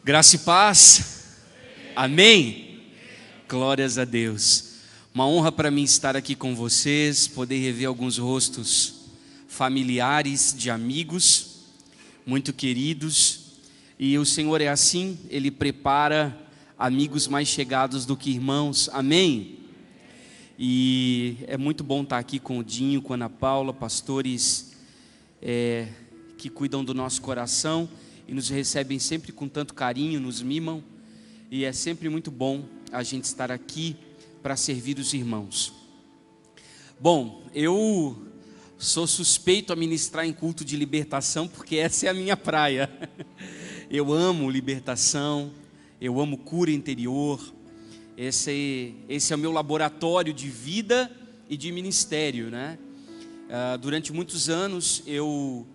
Graça e paz. Amém. Glórias a Deus. Uma honra para mim estar aqui com vocês, poder rever alguns rostos familiares de amigos muito queridos. E o Senhor é assim, Ele prepara amigos mais chegados do que irmãos. Amém. E é muito bom estar aqui com o Dinho, com a Ana Paula, pastores que cuidam do nosso coração e nos recebem sempre com tanto carinho, nos mimam, e é sempre muito bom a gente estar aqui para servir os irmãos. Bom, eu sou suspeito a ministrar em culto de libertação, porque essa é a minha praia. Eu amo libertação, eu amo cura interior, esse é o meu laboratório de vida e de ministério, né? Durante muitos anos eu,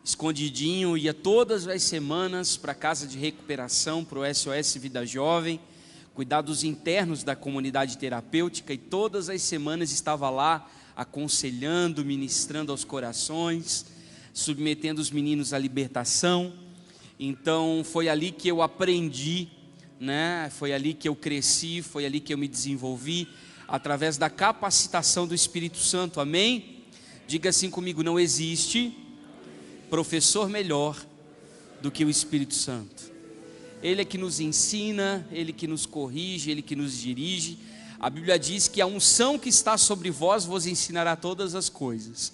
escondidinho, ia todas as semanas para a casa de recuperação, para o SOS Vida Jovem, cuidar dos internos da comunidade terapêutica, e todas as semanas estava lá aconselhando, ministrando aos corações, submetendo os meninos à libertação. Então foi ali que eu aprendi, né? Foi ali que eu cresci, foi ali que eu me desenvolvi, através da capacitação do Espírito Santo. Amém? Diga assim comigo: não existe professor melhor do que o Espírito Santo. Ele é que nos ensina, Ele que nos corrige, Ele que nos dirige. A Bíblia diz que a unção que está sobre vós vos ensinará todas as coisas.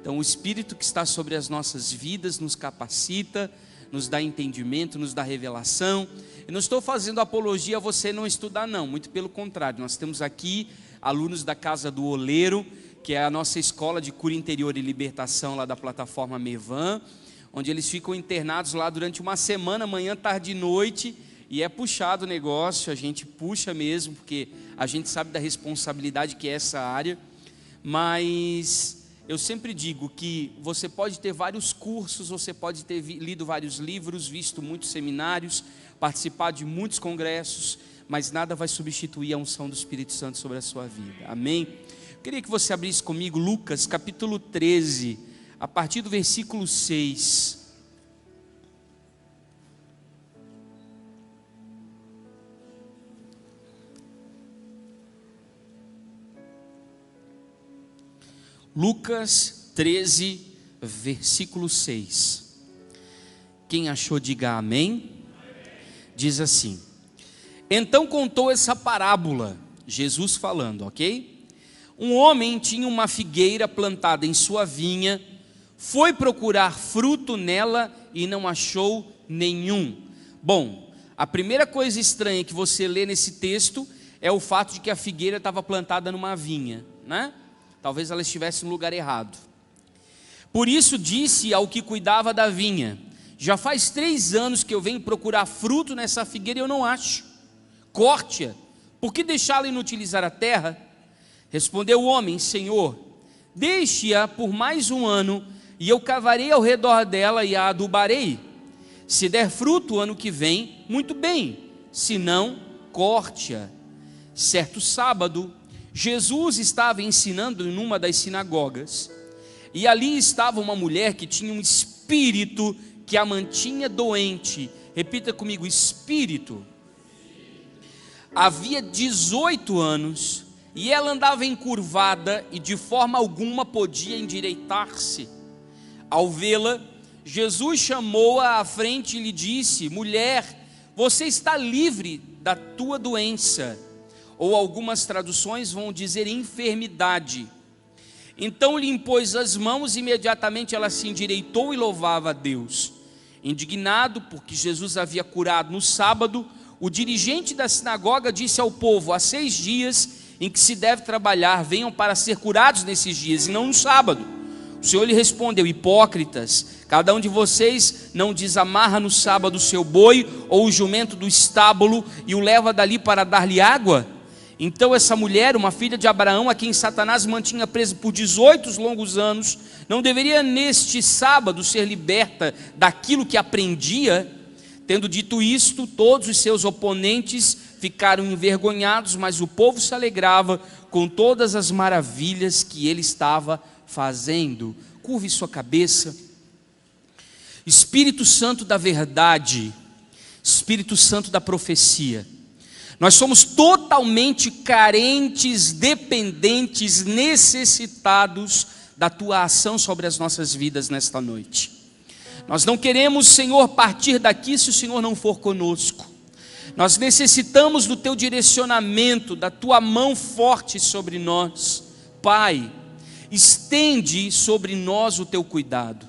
Então o Espírito que está sobre as nossas vidas nos capacita, nos dá entendimento, nos dá revelação. Eu não estou fazendo apologia a você não estudar, não, muito pelo contrário. Nós temos aqui alunos da Casa do Oleiro, que é a nossa escola de cura interior e libertação lá da plataforma Mevan, onde eles ficam internados lá durante uma semana, manhã, tarde e noite, e é puxado o negócio, a gente puxa mesmo, porque a gente sabe da responsabilidade que é essa área, mas eu sempre digo que você pode ter vários cursos, você pode ter lido vários livros, visto muitos seminários, participado de muitos congressos, mas nada vai substituir a unção do Espírito Santo sobre a sua vida. Amém? Queria que você abrisse comigo Lucas capítulo 13, a partir do versículo 6. Lucas 13, versículo 6. Quem achou, diga amém. Diz assim: então contou essa parábola, Jesus falando, ok? Um homem tinha uma figueira plantada em sua vinha, foi procurar fruto nela e não achou nenhum. Bom, a primeira coisa estranha que você lê nesse texto é o fato de que a figueira estava plantada numa vinha, né? Talvez ela estivesse no lugar errado. Por isso disse ao que cuidava da vinha: já faz 3 anos que eu venho procurar fruto nessa figueira e eu não acho. Corte-a, por que deixá-la inutilizar a terra? Respondeu o homem: Senhor, deixe-a por mais 1 ano, e eu cavarei ao redor dela e a adubarei. Se der fruto o ano que vem, muito bem, se não, corte-a. Certo sábado, Jesus estava ensinando em uma das sinagogas, e ali estava uma mulher que tinha um espírito que a mantinha doente. Repita comigo: espírito. Havia 18 anos, e ela andava encurvada e de forma alguma podia endireitar-se. Ao vê-la, Jesus chamou-a à frente e lhe disse: mulher, você está livre da tua doença. Ou algumas traduções vão dizer enfermidade. Então lhe impôs as mãos e imediatamente ela se endireitou e louvava a Deus. Indignado porque Jesus havia curado no sábado, o dirigente da sinagoga disse ao povo: há 6 dias em que se deve trabalhar, venham para ser curados nesses dias e não no sábado. O Senhor lhe respondeu: hipócritas, cada um de vocês não desamarra no sábado o seu boi ou o jumento do estábulo e o leva dali para dar-lhe água? Então essa mulher, uma filha de Abraão, a quem Satanás mantinha presa por 18 longos anos, não deveria neste sábado ser liberta daquilo que aprendia? Tendo dito isto, todos os seus oponentes ficaram envergonhados, mas o povo se alegrava com todas as maravilhas que ele estava fazendo. Curve sua cabeça. Espírito Santo da verdade, Espírito Santo da profecia. Nós somos totalmente carentes, dependentes, necessitados da tua ação sobre as nossas vidas nesta noite. Nós não queremos, Senhor, partir daqui se o Senhor não for conosco. Nós necessitamos do teu direcionamento, da tua mão forte sobre nós. Pai, estende sobre nós o teu cuidado.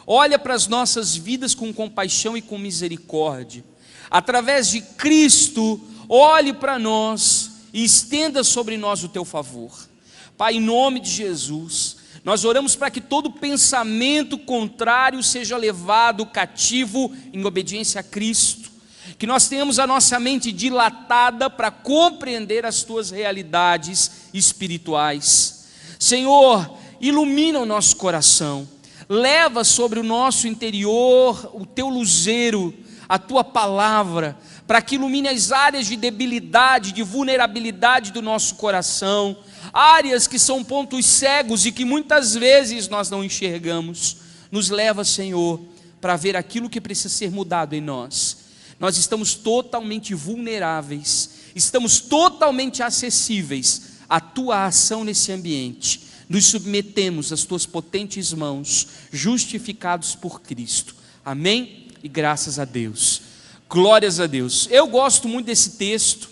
Olha para as nossas vidas com compaixão e com misericórdia. Através de Cristo, olhe para nós e estenda sobre nós o teu favor. Pai, em nome de Jesus, nós oramos para que todo pensamento contrário seja levado cativo em obediência a Cristo. Que nós tenhamos a nossa mente dilatada para compreender as tuas realidades espirituais. Senhor, ilumina o nosso coração. Leva sobre o nosso interior o teu luzeiro, a tua palavra, para que ilumine as áreas de debilidade, de vulnerabilidade do nosso coração, áreas que são pontos cegos e que muitas vezes nós não enxergamos. Nos leva, Senhor, para ver aquilo que precisa ser mudado em nós. Nós estamos totalmente vulneráveis, estamos totalmente acessíveis à tua ação nesse ambiente. Nos submetemos às tuas potentes mãos, justificados por Cristo. Amém? E graças a Deus. Glórias a Deus. Eu gosto muito desse texto.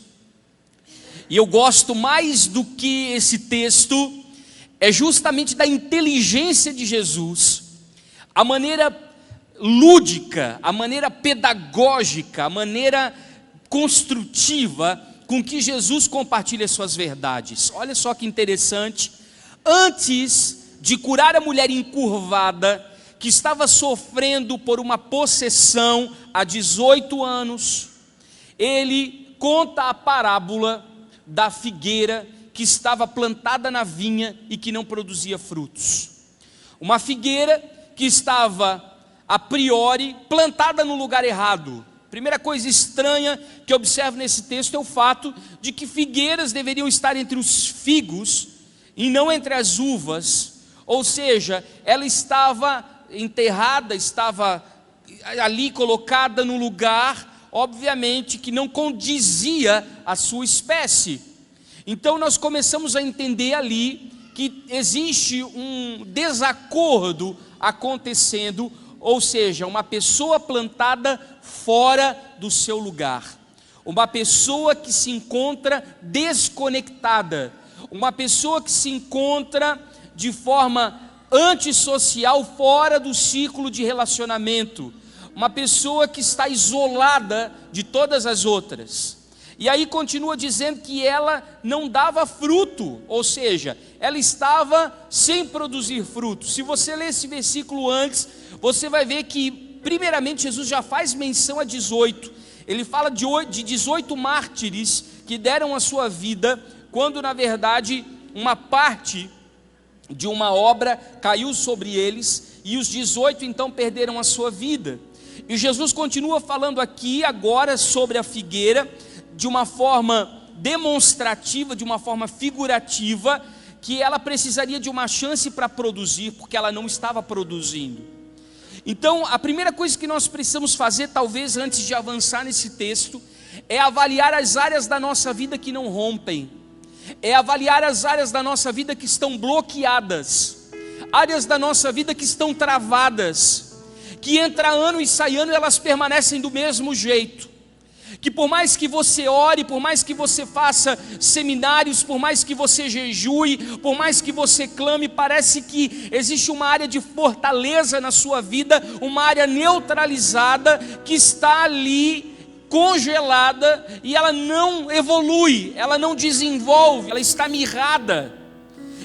E eu gosto mais do que esse texto, é justamente da inteligência de Jesus. A maneira lúdica, a maneira pedagógica, a maneira construtiva com que Jesus compartilha suas verdades. Olha só que interessante. Antes de curar a mulher encurvada, que estava sofrendo por uma possessão há 18 anos, ele conta a parábola da figueira que estava plantada na vinha e que não produzia frutos. Uma figueira que estava, a priori, plantada no lugar errado. Primeira coisa estranha que eu observo nesse texto é o fato de que figueiras deveriam estar entre os figos e não entre as uvas, ou seja, ela estava enterrada, estava ali colocada no lugar, obviamente, que não condizia à sua espécie. Então nós começamos a entender ali que existe um desacordo acontecendo, ou seja, uma pessoa plantada fora do seu lugar, uma pessoa que se encontra desconectada, uma pessoa que se encontra de forma antissocial, fora do ciclo de relacionamento, uma pessoa que está isolada de todas as outras. E aí continua dizendo que ela não dava fruto, ou seja, ela estava sem produzir fruto. Se você ler esse versículo antes, você vai ver que primeiramente Jesus já faz menção a 18, ele fala de 18 mártires que deram a sua vida, quando na verdade uma parte de uma obra caiu sobre eles, e os 18 então perderam a sua vida. E Jesus continua falando aqui agora sobre a figueira, de uma forma demonstrativa, de uma forma figurativa, que ela precisaria de uma chance para produzir, porque ela não estava produzindo. Então a primeira coisa que nós precisamos fazer, talvez antes de avançar nesse texto, é avaliar as áreas da nossa vida que não rompem, é avaliar as áreas da nossa vida que estão bloqueadas, áreas da nossa vida que estão travadas, que entra ano e sai ano elas permanecem do mesmo jeito, que por mais que você ore, por mais que você faça seminários, por mais que você jejue, por mais que você clame, parece que existe uma área de fortaleza na sua vida, uma área neutralizada que está ali congelada, e ela não evolui, ela não desenvolve, ela está mirrada.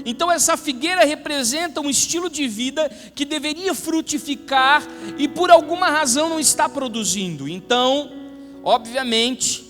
Então essa figueira representa um estilo de vida que deveria frutificar e por alguma razão não está produzindo. Então, obviamente,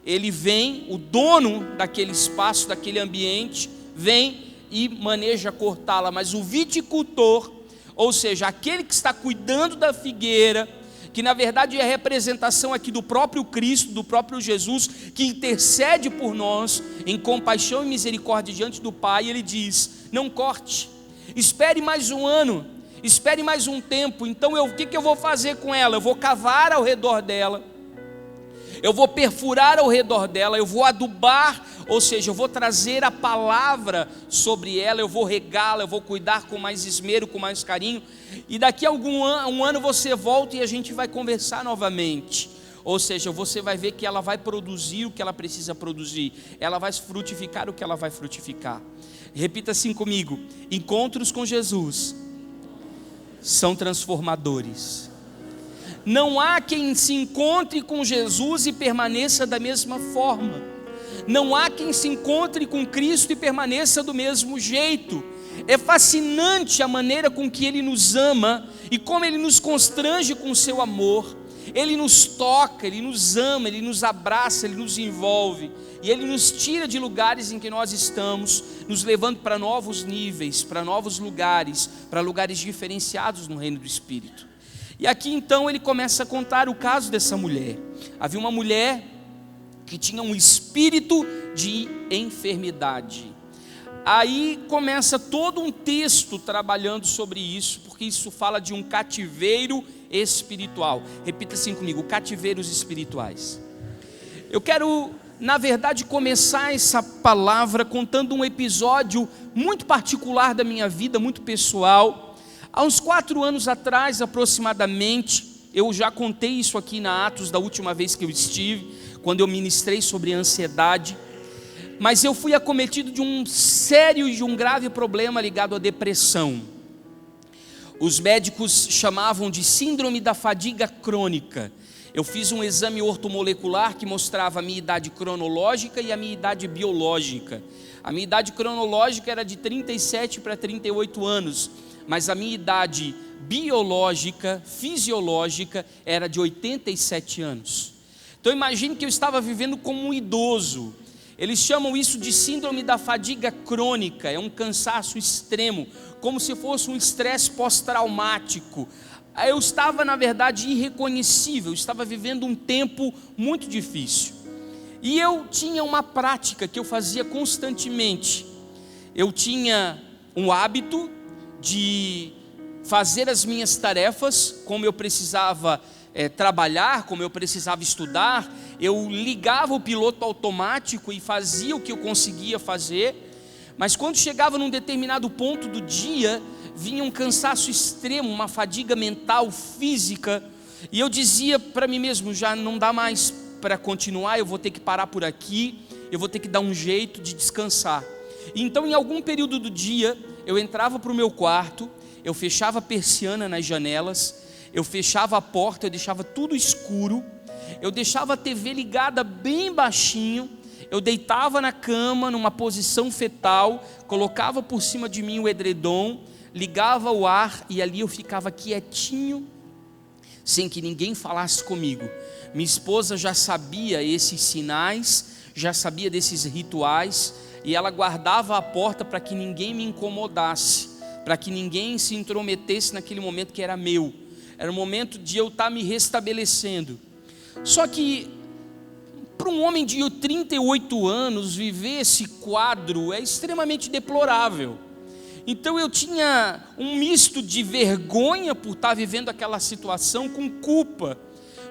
ele vem, o dono daquele espaço, daquele ambiente, vem e maneja cortá-la, mas o viticultor, ou seja, aquele que está cuidando da figueira, que na verdade é a representação aqui do próprio Cristo, do próprio Jesus, que intercede por nós em compaixão e misericórdia diante do Pai. Ele diz: não corte, espere mais um ano, espere mais um tempo. Então o que eu vou fazer com ela? Eu vou cavar ao redor dela, eu vou perfurar ao redor dela, eu vou adubar, ou seja, eu vou trazer a palavra sobre ela, eu vou regá-la, eu vou cuidar com mais esmero, com mais carinho, e daqui a um ano você volta e a gente vai conversar novamente. Ou seja, você vai ver que ela vai produzir o que ela precisa produzir, ela vai frutificar o que ela vai frutificar. Repita assim comigo: encontros com Jesus são transformadores. Não há quem se encontre com Jesus e permaneça da mesma forma. Não há quem se encontre com Cristo e permaneça do mesmo jeito. É fascinante a maneira com que Ele nos ama e como Ele nos constrange com o seu amor. Ele nos toca, Ele nos ama, Ele nos abraça, Ele nos envolve. E Ele nos tira de lugares em que nós estamos, nos levando para novos níveis, para novos lugares, para lugares diferenciados no reino do Espírito. E aqui então ele começa a contar o caso dessa mulher. Havia uma mulher que tinha um espírito de enfermidade. Aí começa todo um texto trabalhando sobre isso, porque isso fala de um cativeiro espiritual. Repita assim comigo: cativeiros espirituais. Eu quero, na verdade, começar essa palavra contando um episódio muito particular da minha vida, muito pessoal. Há uns 4 anos atrás, aproximadamente, eu já contei isso aqui na Atos da última vez que eu estive, quando eu ministrei sobre ansiedade. Mas eu fui acometido de um sério e de um grave problema ligado à depressão. Os médicos chamavam de síndrome da fadiga crônica. Eu fiz um exame ortomolecular que mostrava a minha idade cronológica e a minha idade biológica. A minha idade cronológica era de 37 para 38 anos, mas a minha idade biológica, fisiológica, era de 87 anos. Então imagine que eu estava vivendo como um idoso. Eles chamam isso de síndrome da fadiga crônica, é um cansaço extremo, como se fosse um estresse pós-traumático. Eu estava, na verdade, irreconhecível, eu estava vivendo um tempo muito difícil. E eu tinha uma prática que eu fazia constantemente. Eu tinha um hábito de fazer as minhas tarefas, como eu precisava trabalhar, como eu precisava estudar, eu ligava o piloto automático e fazia o que eu conseguia fazer, mas quando chegava num determinado ponto do dia, vinha um cansaço extremo, uma fadiga mental, física, e eu dizia para mim mesmo: já não dá mais para continuar, eu vou ter que parar por aqui, eu vou ter que dar um jeito de descansar. Então em algum período do dia, eu entrava para o meu quarto, eu fechava a persiana nas janelas, eu fechava a porta, eu deixava tudo escuro, eu deixava a TV ligada bem baixinho, eu deitava na cama numa posição fetal, colocava por cima de mim o edredom, ligava o ar e ali eu ficava quietinho, sem que ninguém falasse comigo. Minha esposa já sabia esses sinais, já sabia desses rituais, e ela guardava a porta para que ninguém me incomodasse, para que ninguém se intrometesse naquele momento que era meu. Era o momento de eu estar me restabelecendo. Só que para um homem de 38 anos viver esse quadro é extremamente deplorável. Então eu tinha um misto de vergonha por estar vivendo aquela situação com culpa,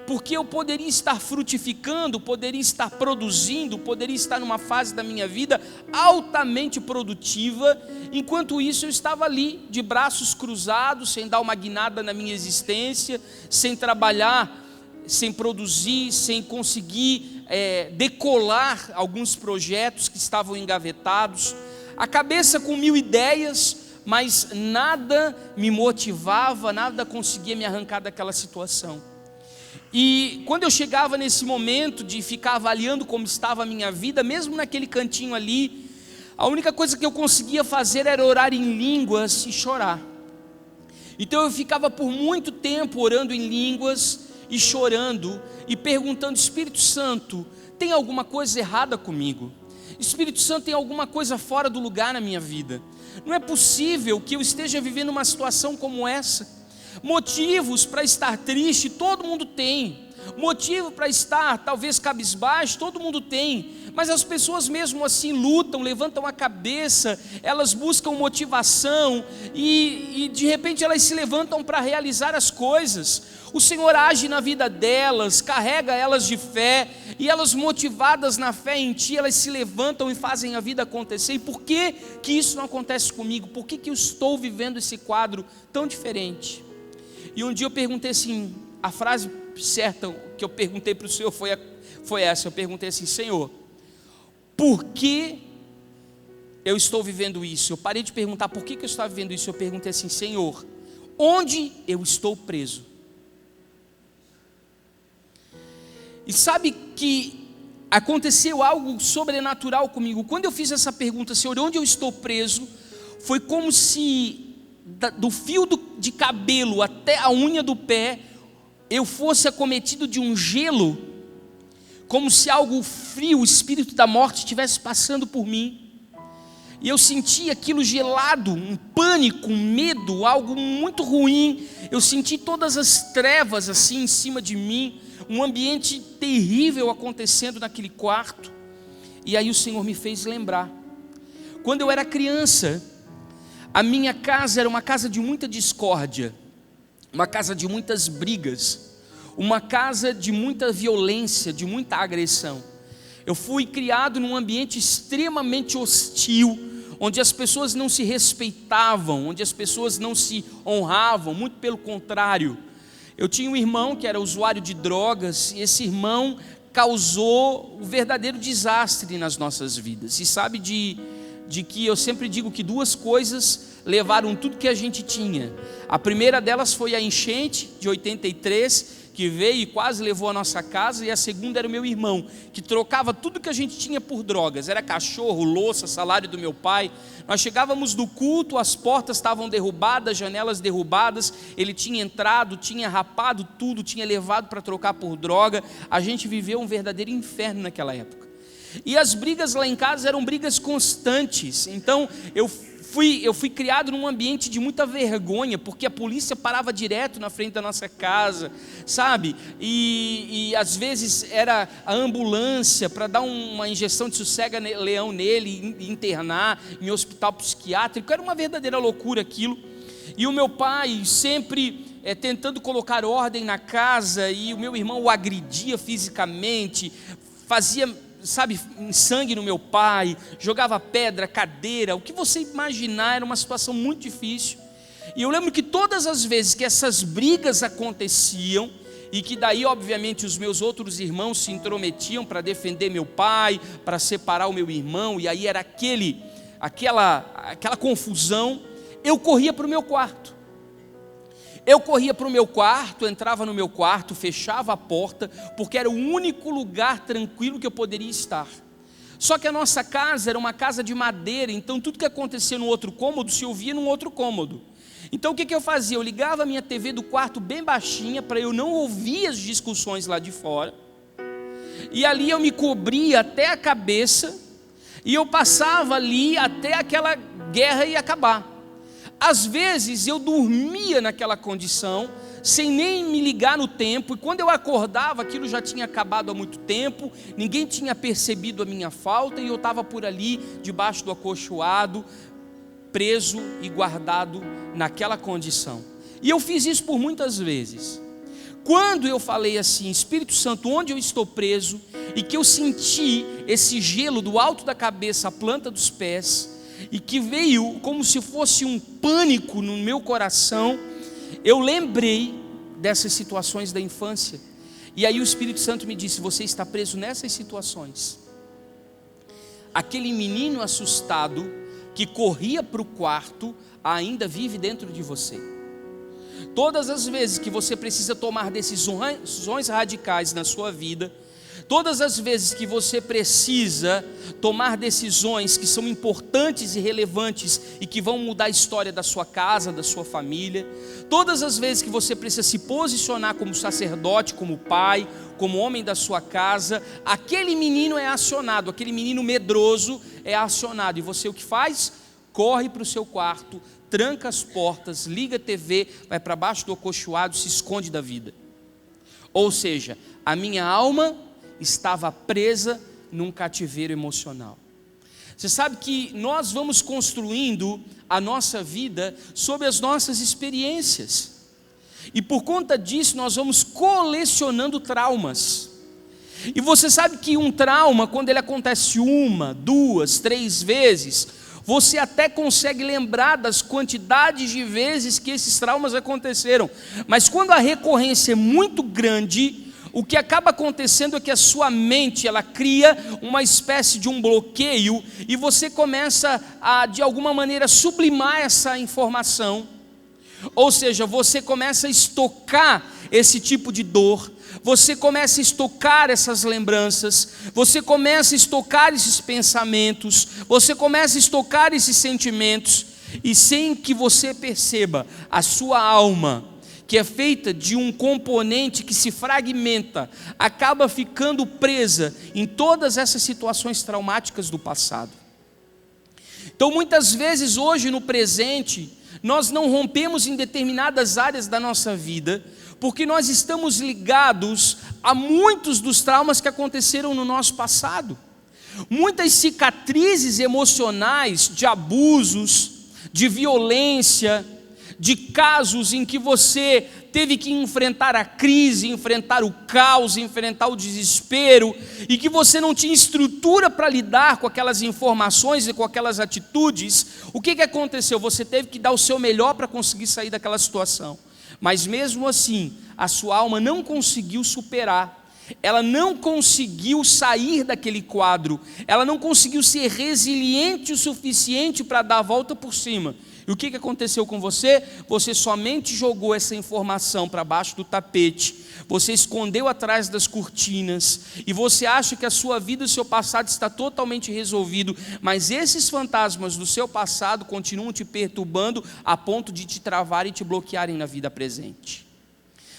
porque eu poderia estar frutificando, poderia estar produzindo, poderia estar numa fase da minha vida altamente produtiva, enquanto isso eu estava ali, de braços cruzados, sem dar uma guinada na minha existência, sem trabalhar, sem produzir, sem conseguir decolar alguns projetos que estavam engavetados, a cabeça com 1000 ideias, mas nada me motivava, nada conseguia me arrancar daquela situação. E quando eu chegava nesse momento de ficar avaliando como estava a minha vida, mesmo naquele cantinho ali, a única coisa que eu conseguia fazer era orar em línguas e chorar. Então eu ficava por muito tempo orando em línguas e chorando e perguntando: Espírito Santo, tem alguma coisa errada comigo? Espírito Santo, tem alguma coisa fora do lugar na minha vida? Não é possível que eu esteja vivendo uma situação como essa. Motivos para estar triste todo mundo tem, Motivo para estar talvez cabisbaixo, todo mundo tem, mas as pessoas mesmo assim lutam, levantam a cabeça, elas buscam motivação e de repente elas se levantam para realizar as coisas. O Senhor age na vida delas, carrega elas de fé, e elas motivadas na fé em Ti, elas se levantam e fazem a vida acontecer. E por que que isso não acontece comigo? Por que que eu estou vivendo esse quadro tão diferente? E um dia eu perguntei assim, a frase certa que eu perguntei para o Senhor foi essa, eu perguntei assim: Senhor, por que eu estou vivendo isso? Eu parei de perguntar por que eu estava vivendo isso, eu perguntei assim: Senhor, onde eu estou preso? E sabe que aconteceu algo sobrenatural comigo. Quando eu fiz essa pergunta, Senhor, onde eu estou preso? Foi como se do fio de cabelo até a unha do pé eu fosse acometido de um gelo, como se algo frio, o espírito da morte estivesse passando por mim. E eu senti aquilo gelado, um pânico, um medo, algo muito ruim. Eu senti todas as trevas assim em cima de mim, um ambiente terrível acontecendo naquele quarto. E aí o Senhor me fez lembrar, quando eu era criança, a minha casa era uma casa de muita discórdia, uma casa de muitas brigas, uma casa de muita violência, de muita agressão. Eu fui criado num ambiente extremamente hostil, onde as pessoas não se respeitavam, onde as pessoas não se honravam, muito pelo contrário. Eu tinha um irmão que era usuário de drogas, e esse irmão causou um verdadeiro desastre nas nossas vidas. E sabe de que eu sempre digo que duas coisas levaram tudo que a gente tinha. A primeira delas foi a enchente de 83, que veio e quase levou a nossa casa, e a segunda era o meu irmão, que trocava tudo que a gente tinha por drogas, era cachorro, louça, salário do meu pai. Nós chegávamos do culto, as portas estavam derrubadas, janelas derrubadas, ele tinha entrado, tinha rapado tudo, tinha levado para trocar por droga. A gente viveu um verdadeiro inferno naquela época, e as brigas lá em casa eram brigas constantes. Então eu fui criado num ambiente de muita vergonha, porque a polícia parava direto na frente da nossa casa, sabe? E às vezes era a ambulância para dar uma injeção de sossega-leão nele, e internar em hospital psiquiátrico. Era uma verdadeira loucura aquilo. E o meu pai sempre tentando colocar ordem na casa, e o meu irmão o agredia fisicamente, fazia, sabe, sangue no meu pai, jogava pedra, cadeira, o que você imaginar. Era uma situação muito difícil. E eu lembro que todas as vezes que essas brigas aconteciam, e que daí obviamente os meus outros irmãos se intrometiam para defender meu pai, para separar o meu irmão, e aí era aquela confusão, eu corria para o meu quarto. Entrava no meu quarto, fechava a porta, porque era o único lugar tranquilo que eu poderia estar. Só que a nossa casa era uma casa de madeira, então tudo que acontecia no outro cômodo se ouvia num outro cômodo. Então o que eu fazia? Eu ligava a minha TV do quarto bem baixinha, para eu não ouvir as discussões lá de fora, e ali eu me cobria até a cabeça, e eu passava ali até aquela guerra ia acabar. Às vezes eu dormia naquela condição, sem nem me ligar no tempo, e quando eu acordava, aquilo já tinha acabado há muito tempo, ninguém tinha percebido a minha falta, e eu estava por ali, debaixo do acolchoado, preso e guardado naquela condição. E eu fiz isso por muitas vezes. Quando eu falei assim: Espírito Santo, onde eu estou preso, e que eu senti esse gelo do alto da cabeça à planta dos pés, e que veio como se fosse um pânico no meu coração, eu lembrei dessas situações da infância. E aí o Espírito Santo me disse: você está preso nessas situações. Aquele menino assustado que corria para o quarto ainda vive dentro de você. Todas as vezes que você precisa tomar decisões radicais na sua vida, todas as vezes que você precisa tomar decisões que são importantes e relevantes e que vão mudar a história da sua casa, da sua família, todas as vezes que você precisa se posicionar como sacerdote, como pai, como homem da sua casa, aquele menino é acionado, aquele menino medroso é acionado. E você o que faz? Corre para o seu quarto, tranca as portas, liga a TV, vai para baixo do acolchoado, se esconde da vida. Ou seja, a minha alma estava presa num cativeiro emocional. Você sabe que nós vamos construindo a nossa vida sobre as nossas experiências. E por conta disso nós vamos colecionando traumas. E você sabe que um trauma, quando ele acontece 1, 2, 3 vezes, você até consegue lembrar das quantidades de vezes que esses traumas aconteceram. Mas quando a recorrência é muito grande, o que acaba acontecendo é que a sua mente, ela cria uma espécie de um bloqueio, e você começa a, de alguma maneira, sublimar essa informação. Ou seja, você começa a estocar esse tipo de dor, você começa a estocar essas lembranças, você começa a estocar esses pensamentos, você começa a estocar esses sentimentos, e sem que você perceba, a sua alma, que é feita de um componente que se fragmenta, acaba ficando presa em todas essas situações traumáticas do passado. Então muitas vezes hoje no presente, nós não rompemos em determinadas áreas da nossa vida, porque nós estamos ligados a muitos dos traumas que aconteceram no nosso passado. Muitas cicatrizes emocionais de abusos, de violência, de casos em que você teve que enfrentar a crise, enfrentar o caos, enfrentar o desespero, e que você não tinha estrutura para lidar com aquelas informações e com aquelas atitudes. O que aconteceu? Você teve que dar o seu melhor para conseguir sair daquela situação, mas mesmo assim, a sua alma não conseguiu superar, ela não conseguiu sair daquele quadro, ela não conseguiu ser resiliente o suficiente para dar a volta por cima. E o que aconteceu com você? Você somente jogou essa informação para baixo do tapete, você escondeu atrás das cortinas, e você acha que a sua vida e o seu passado está totalmente resolvido, mas esses fantasmas do seu passado continuam te perturbando a ponto de te travar e te bloquearem na vida presente.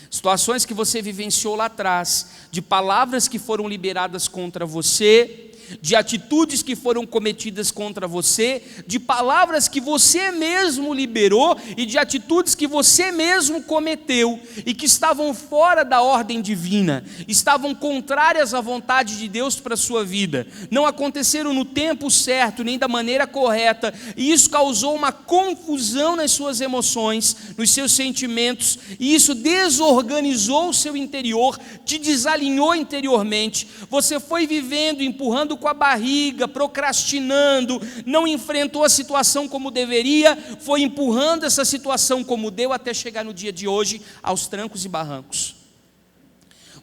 Situações que você vivenciou lá atrás, de palavras que foram liberadas contra você, de atitudes que foram cometidas contra você, de palavras que você mesmo liberou e de atitudes que você mesmo cometeu e que estavam fora da ordem divina, estavam contrárias à vontade de Deus para a sua vida, não aconteceram no tempo certo, nem da maneira correta, e isso causou uma confusão nas suas emoções, nos seus sentimentos, e isso desorganizou o seu interior, te desalinhou interiormente. Você foi vivendo, empurrando com a barriga, procrastinando, não enfrentou a situação como deveria, foi empurrando essa situação como deu, até chegar no dia de hoje, aos trancos e barrancos.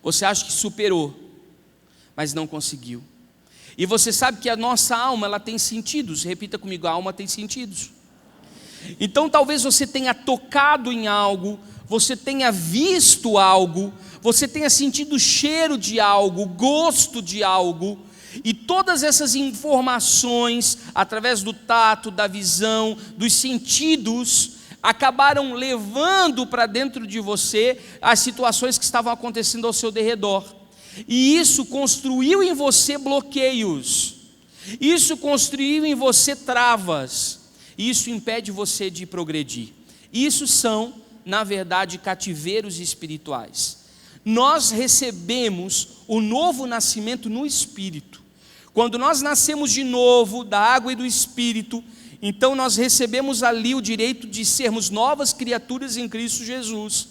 Você acha que superou, mas não conseguiu. E você sabe que a nossa alma, ela tem sentidos. Repita comigo: a alma tem sentidos. Então talvez você tenha tocado em algo, você tenha visto algo, você tenha sentido o cheiro de algo, o gosto de algo, e todas essas informações, através do tato, da visão, dos sentidos, acabaram levando para dentro de você as situações que estavam acontecendo ao seu derredor. E isso construiu em você bloqueios, isso construiu em você travas, isso impede você de progredir. Isso são, na verdade, cativeiros espirituais. Nós recebemos o novo nascimento no Espírito. Quando nós nascemos de novo da água e do Espírito, então nós recebemos ali o direito de sermos novas criaturas em Cristo Jesus.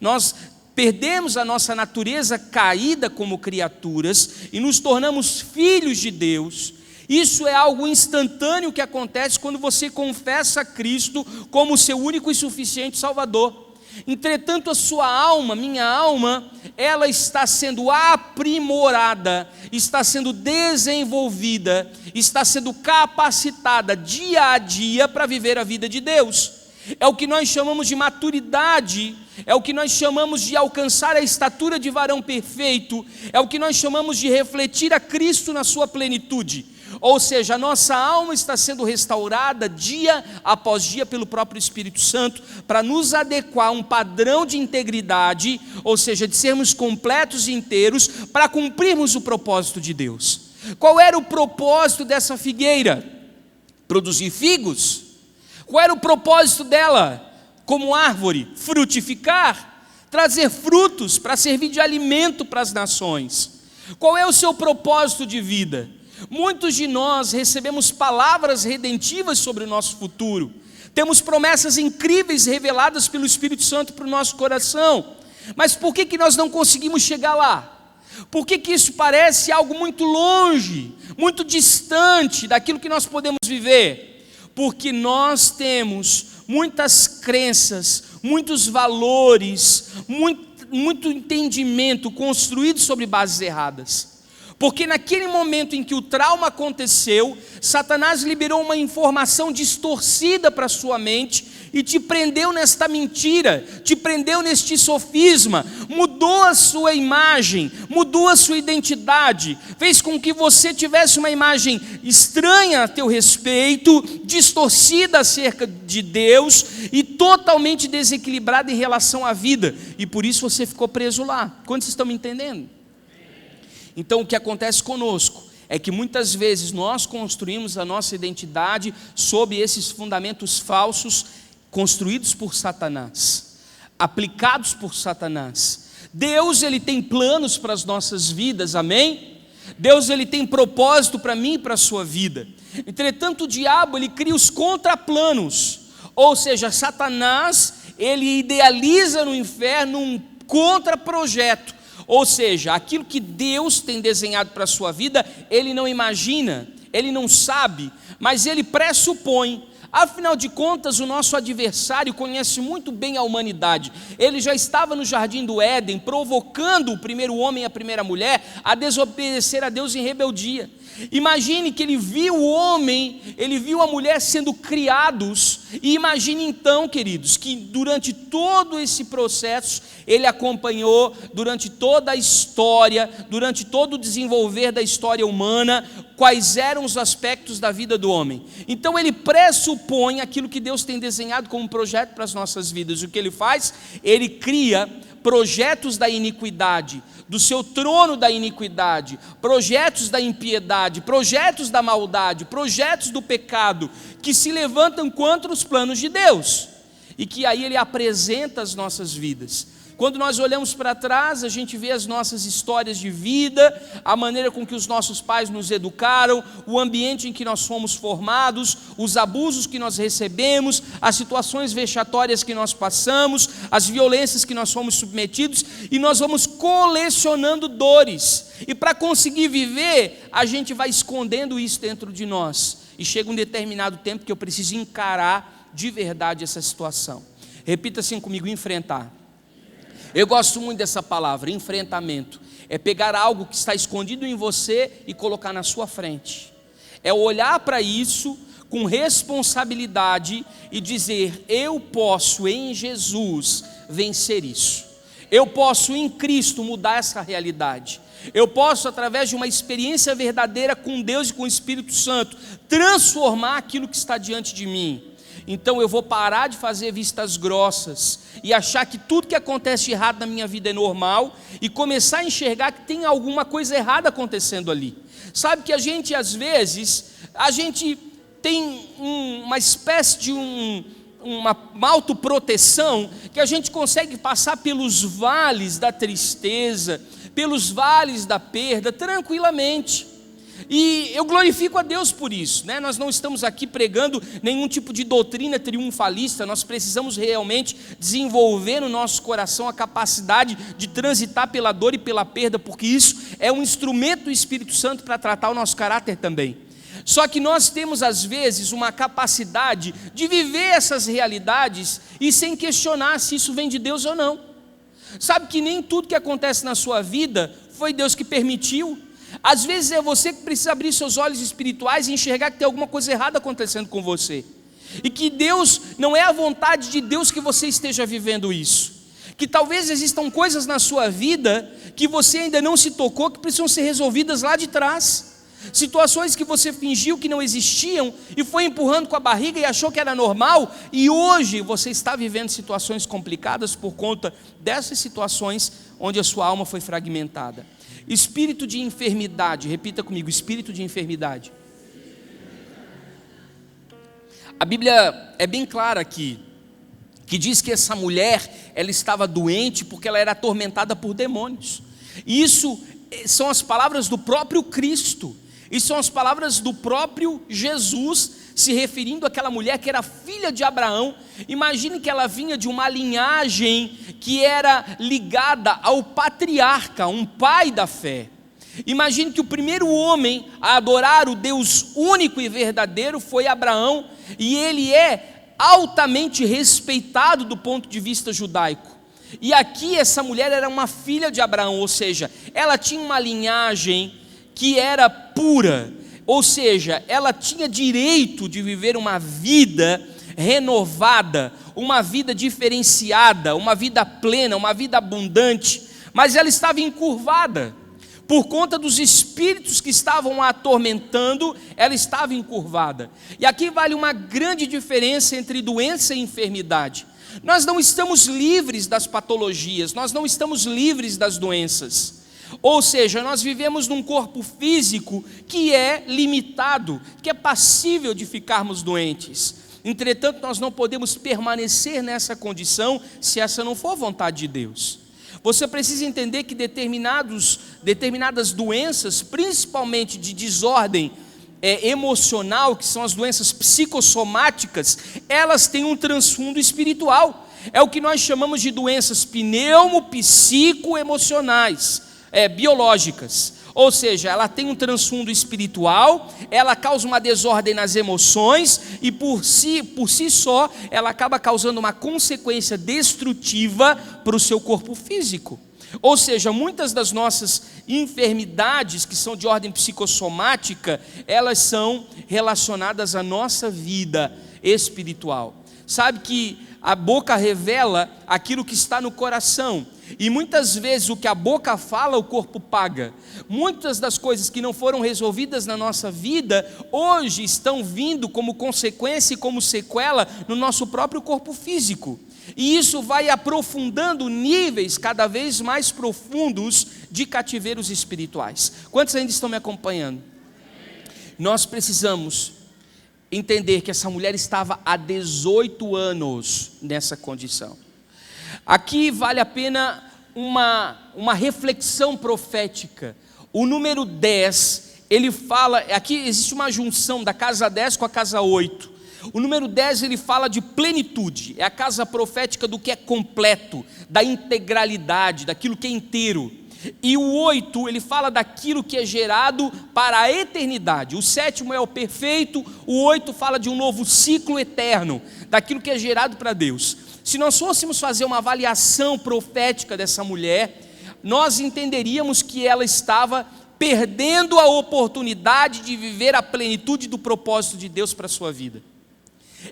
Nós perdemos a nossa natureza caída como criaturas e nos tornamos filhos de Deus. Isso é algo instantâneo que acontece quando você confessa a Cristo como seu único e suficiente Salvador. Entretanto, a sua alma, minha alma, ela está sendo aprimorada, está sendo desenvolvida, está sendo capacitada dia a dia para viver a vida de Deus. É o que nós chamamos de maturidade, é o que nós chamamos de alcançar a estatura de varão perfeito, é o que nós chamamos de refletir a Cristo na sua plenitude. Ou seja, a nossa alma está sendo restaurada dia após dia pelo próprio Espírito Santo, para nos adequar a um padrão de integridade, ou seja, de sermos completos e inteiros, para cumprirmos o propósito de Deus. Qual era o propósito dessa figueira? Produzir figos. Qual era o propósito dela como árvore? Frutificar. trazer frutos para servir de alimento para as nações. Qual é o seu propósito de vida? Muitos de nós recebemos palavras redentivas sobre o nosso futuro, temos promessas incríveis reveladas pelo Espírito Santo para o nosso coração, mas por que nós não conseguimos chegar lá? Por que isso parece algo muito longe, muito distante daquilo que nós podemos viver? Porque nós temos muitas crenças, muitos valores, muito entendimento construído sobre bases erradas. Porque naquele momento em que o trauma aconteceu, Satanás liberou uma informação distorcida para a sua mente e te prendeu nesta mentira, te prendeu neste sofisma, mudou a sua imagem, mudou a sua identidade, fez com que você tivesse uma imagem estranha a teu respeito, distorcida acerca de Deus e totalmente desequilibrada em relação à vida, e por isso você ficou preso lá. Quantos estão me entendendo? Então o que acontece conosco é que muitas vezes nós construímos a nossa identidade sob esses fundamentos falsos construídos por Satanás, aplicados por Satanás. Deus, Ele tem planos para as nossas vidas, amém? Deus, Ele tem propósito para mim e para a sua vida. Entretanto, o diabo, ele cria os contraplanos, ou seja, Satanás, ele idealiza no inferno um contraprojeto. Ou seja, aquilo que Deus tem desenhado para a sua vida, Ele não imagina, Ele não sabe, mas Ele pressupõe. Afinal de contas, o nosso adversário conhece muito bem a humanidade. Ele já estava no jardim do Éden, provocando o primeiro homem e a primeira mulher a desobedecer a Deus em rebeldia. Imagine que ele viu o homem, ele viu a mulher sendo criados, e imagine então, queridos, que durante todo esse processo, ele acompanhou durante toda a história, durante todo o desenvolver da história humana, quais eram os aspectos da vida do homem. Então ele pressupõe aquilo que Deus tem desenhado como um projeto para as nossas vidas. O que ele faz? Ele cria projetos da iniquidade, do seu trono da iniquidade, projetos da impiedade, projetos da maldade, projetos do pecado, que se levantam contra os planos de Deus, e que aí Ele apresenta as nossas vidas. Quando nós olhamos para trás, a gente vê as nossas histórias de vida, a maneira com que os nossos pais nos educaram, o ambiente em que nós fomos formados, os abusos que nós recebemos, as situações vexatórias que nós passamos, as violências que nós fomos submetidos, e nós vamos colecionando dores. E para conseguir viver, a gente vai escondendo isso dentro de nós. E chega um determinado tempo que eu preciso encarar de verdade essa situação. Repita assim comigo: enfrentar. Eu gosto muito dessa palavra, enfrentamento. É pegar algo que está escondido em você e colocar na sua frente. É olhar para isso com responsabilidade e dizer: eu posso em Jesus vencer isso. Eu posso em Cristo mudar essa realidade. Eu posso, através de uma experiência verdadeira com Deus e com o Espírito Santo, transformar aquilo que está diante de mim. Então eu vou parar de fazer vistas grossas e achar que tudo que acontece errado na minha vida é normal e começar a enxergar que tem alguma coisa errada acontecendo ali. Sabe que a gente, às vezes, a gente tem uma espécie de uma autoproteção, que a gente consegue passar pelos vales da tristeza, pelos vales da perda, tranquilamente. E eu glorifico a Deus por isso, né? Nós não estamos aqui pregando nenhum tipo de doutrina triunfalista. Nós precisamos realmente desenvolver no nosso coração a capacidade de transitar pela dor e pela perda, porque isso é um instrumento do Espírito Santo para tratar o nosso caráter também. Só que nós temos às vezes uma capacidade de viver essas realidades e sem questionar se isso vem de Deus ou não. Sabe que nem tudo que acontece na sua vida foi Deus que permitiu. Às vezes é você que precisa abrir seus olhos espirituais e enxergar que tem alguma coisa errada acontecendo com você, e que Deus, não é a vontade de Deus que você esteja vivendo isso, que talvez existam coisas na sua vida que você ainda não se tocou, que precisam ser resolvidas lá de trás, situações que você fingiu que não existiam e foi empurrando com a barriga e achou que era normal, e hoje você está vivendo situações complicadas por conta dessas situações onde a sua alma foi fragmentada. Espírito de enfermidade, repita comigo: espírito de enfermidade. A Bíblia é bem clara aqui, que diz que essa mulher, ela estava doente porque ela era atormentada por demônios. E isso são as palavras do próprio Cristo, e são as palavras do próprio Jesus, se referindo àquela mulher que era filha de Abraão. Imagine que ela vinha de uma linhagem que era ligada ao patriarca, um pai da fé. Imagine que o primeiro homem a adorar o Deus único e verdadeiro foi Abraão, e ele é altamente respeitado do ponto de vista judaico. E aqui essa mulher era uma filha de Abraão, ou seja, ela tinha uma linhagem que era pura, ou seja, ela tinha direito de viver uma vida renovada, uma vida diferenciada, uma vida plena, uma vida abundante, mas ela estava encurvada. Por conta dos espíritos que estavam a atormentando, ela estava encurvada. E aqui vale uma grande diferença entre doença e enfermidade. Nós não estamos livres das patologias, nós não estamos livres das doenças. Ou seja, nós vivemos num corpo físico que é limitado, que é passível de ficarmos doentes. Entretanto, nós não podemos permanecer nessa condição se essa não for a vontade de Deus. Você precisa entender que determinadas doenças, principalmente de desordem emocional, que são as doenças psicossomáticas, elas têm um transfundo espiritual. É o que nós chamamos de doenças psicoemocionais, biológicas. Ou seja, ela tem um transfundo espiritual, ela causa uma desordem nas emoções e por si só, ela acaba causando uma consequência destrutiva para o seu corpo físico. Ou seja, muitas das nossas enfermidades que são de ordem psicossomática, elas são relacionadas à nossa vida espiritual. Sabe que a boca revela aquilo que está no coração. E muitas vezes o que a boca fala, o corpo paga. Muitas das coisas que não foram resolvidas na nossa vida, hoje estão vindo como consequência e como sequela no nosso próprio corpo físico. E isso vai aprofundando níveis cada vez mais profundos de cativeiros espirituais. Quantos ainda estão me acompanhando? Nós precisamos entender que essa mulher estava há 18 anos nessa condição. Aqui vale a pena uma reflexão profética. O número 10, ele fala, aqui existe uma junção da casa 10 com a casa 8. O número 10 ele fala de plenitude, é a casa profética do que é completo, da integralidade, daquilo que é inteiro. E o 8 ele fala daquilo que é gerado para a eternidade. O 7 é o perfeito, o 8 fala de um novo ciclo eterno, daquilo que é gerado para Deus. Se nós fôssemos fazer uma avaliação profética dessa mulher, nós entenderíamos que ela estava perdendo a oportunidade de viver a plenitude do propósito de Deus para a sua vida.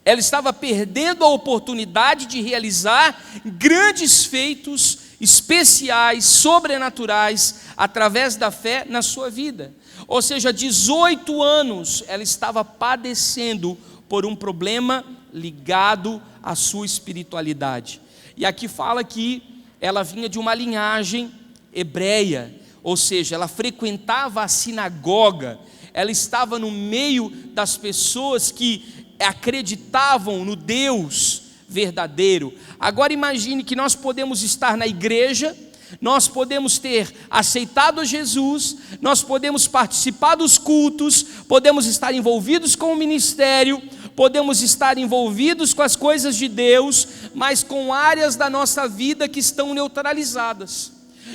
Ela estava perdendo a oportunidade de realizar grandes feitos especiais, sobrenaturais, através da fé na sua vida. Ou seja, 18 anos ela estava padecendo por um problema ligado à sua espiritualidade. E aqui fala que ela vinha de uma linhagem hebreia, ou seja, ela frequentava a sinagoga, ela estava no meio das pessoas que acreditavam no Deus verdadeiro. Agora imagine que nós podemos estar na igreja, nós podemos ter aceitado Jesus, nós podemos participar dos cultos, podemos estar envolvidos com o ministério, podemos estar envolvidos com as coisas de Deus, mas com áreas da nossa vida que estão neutralizadas.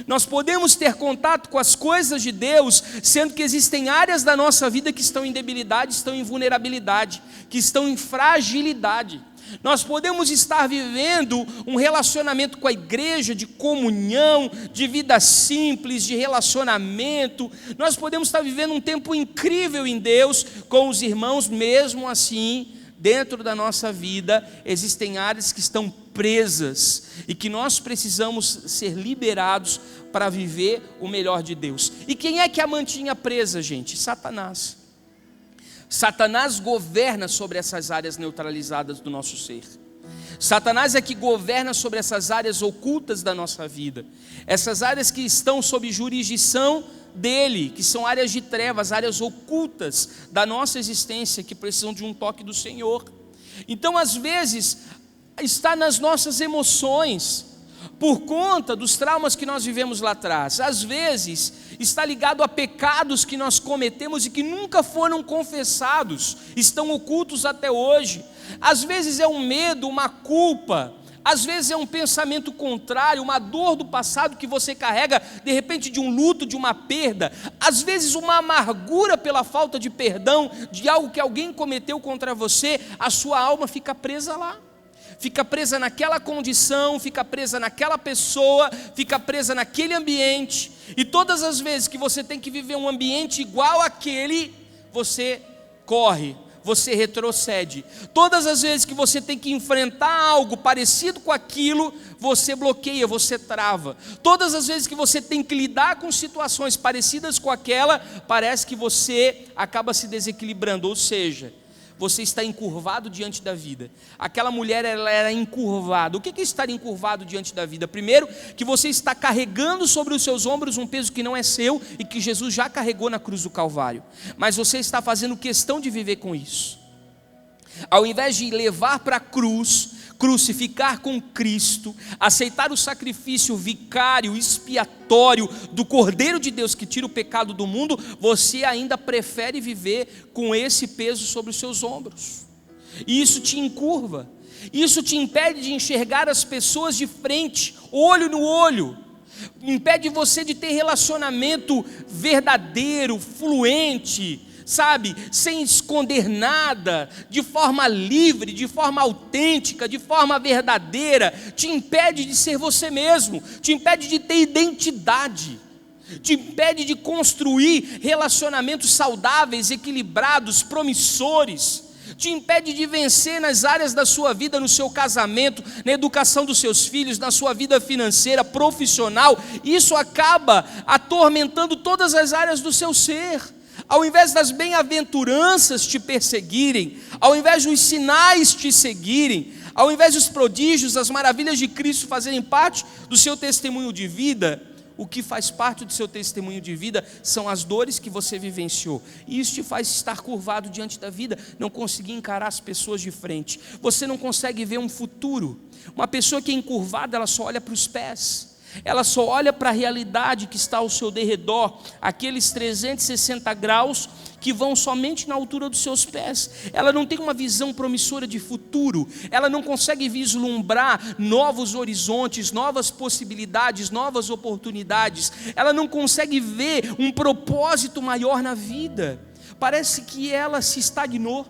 Nós podemos ter contato com as coisas de Deus, sendo que existem áreas da nossa vida que estão em debilidade, estão em vulnerabilidade, que estão em fragilidade. Nós podemos estar vivendo um relacionamento com a igreja, de comunhão, de vida simples, de relacionamento. Nós podemos estar vivendo um tempo incrível em Deus, com os irmãos, mesmo assim, dentro da nossa vida, existem áreas que estão presas e que nós precisamos ser liberados para viver o melhor de Deus. E quem é que a mantinha presa, gente? Satanás. Satanás governa sobre essas áreas neutralizadas do nosso ser. Satanás é que governa sobre essas áreas ocultas da nossa vida. Essas áreas que estão sob jurisdição dele, que são áreas de trevas, áreas ocultas da nossa existência, que precisam de um toque do Senhor. Então, às vezes, está nas nossas emoções, por conta dos traumas que nós vivemos lá atrás. Às vezes está ligado a pecados que nós cometemos e que nunca foram confessados, estão ocultos até hoje. Às vezes é um medo, uma culpa, às vezes é um pensamento contrário, uma dor do passado que você carrega, de repente de um luto, de uma perda, às vezes uma amargura pela falta de perdão, de algo que alguém cometeu contra você. A sua alma fica presa lá, fica presa naquela condição, fica presa naquela pessoa, fica presa naquele ambiente, e todas as vezes que você tem que viver um ambiente igual àquele, você corre, você retrocede. Todas as vezes que você tem que enfrentar algo parecido com aquilo, você bloqueia, você trava. Todas as vezes que você tem que lidar com situações parecidas com aquela, parece que você acaba se desequilibrando, ou seja, você está encurvado diante da vida. Aquela mulher, ela era encurvada. O que é estar encurvado diante da vida? Primeiro, que você está carregando sobre os seus ombros um peso que não é seu e que Jesus já carregou na cruz do Calvário, mas você está fazendo questão de viver com isso. Ao invés de levar para a cruz, crucificar com Cristo, aceitar o sacrifício vicário, expiatório do Cordeiro de Deus que tira o pecado do mundo, você ainda prefere viver com esse peso sobre os seus ombros. E isso te encurva, isso te impede de enxergar as pessoas de frente, olho no olho, impede você de ter relacionamento verdadeiro, fluente, sabe, sem esconder nada, de forma livre, de forma autêntica, de forma verdadeira. Te impede de ser você mesmo, te impede de ter identidade, te impede de construir relacionamentos saudáveis, equilibrados, promissores, te impede de vencer nas áreas da sua vida, no seu casamento, na educação dos seus filhos, na sua vida financeira, profissional. Isso acaba atormentando todas as áreas do seu ser. Ao invés das bem-aventuranças te perseguirem, ao invés dos sinais te seguirem, ao invés dos prodígios, as maravilhas de Cristo fazerem parte do seu testemunho de vida, o que faz parte do seu testemunho de vida são as dores que você vivenciou. E isso te faz estar curvado diante da vida, não conseguir encarar as pessoas de frente. Você não consegue ver um futuro. Uma pessoa que é encurvada, ela só olha para os pés. Ela só olha para a realidade que está ao seu derredor, aqueles 360 graus que vão somente na altura dos seus pés. Ela não tem uma visão promissora de futuro, ela não consegue vislumbrar novos horizontes, novas possibilidades, novas oportunidades, ela não consegue ver um propósito maior na vida. Parece que ela se estagnou,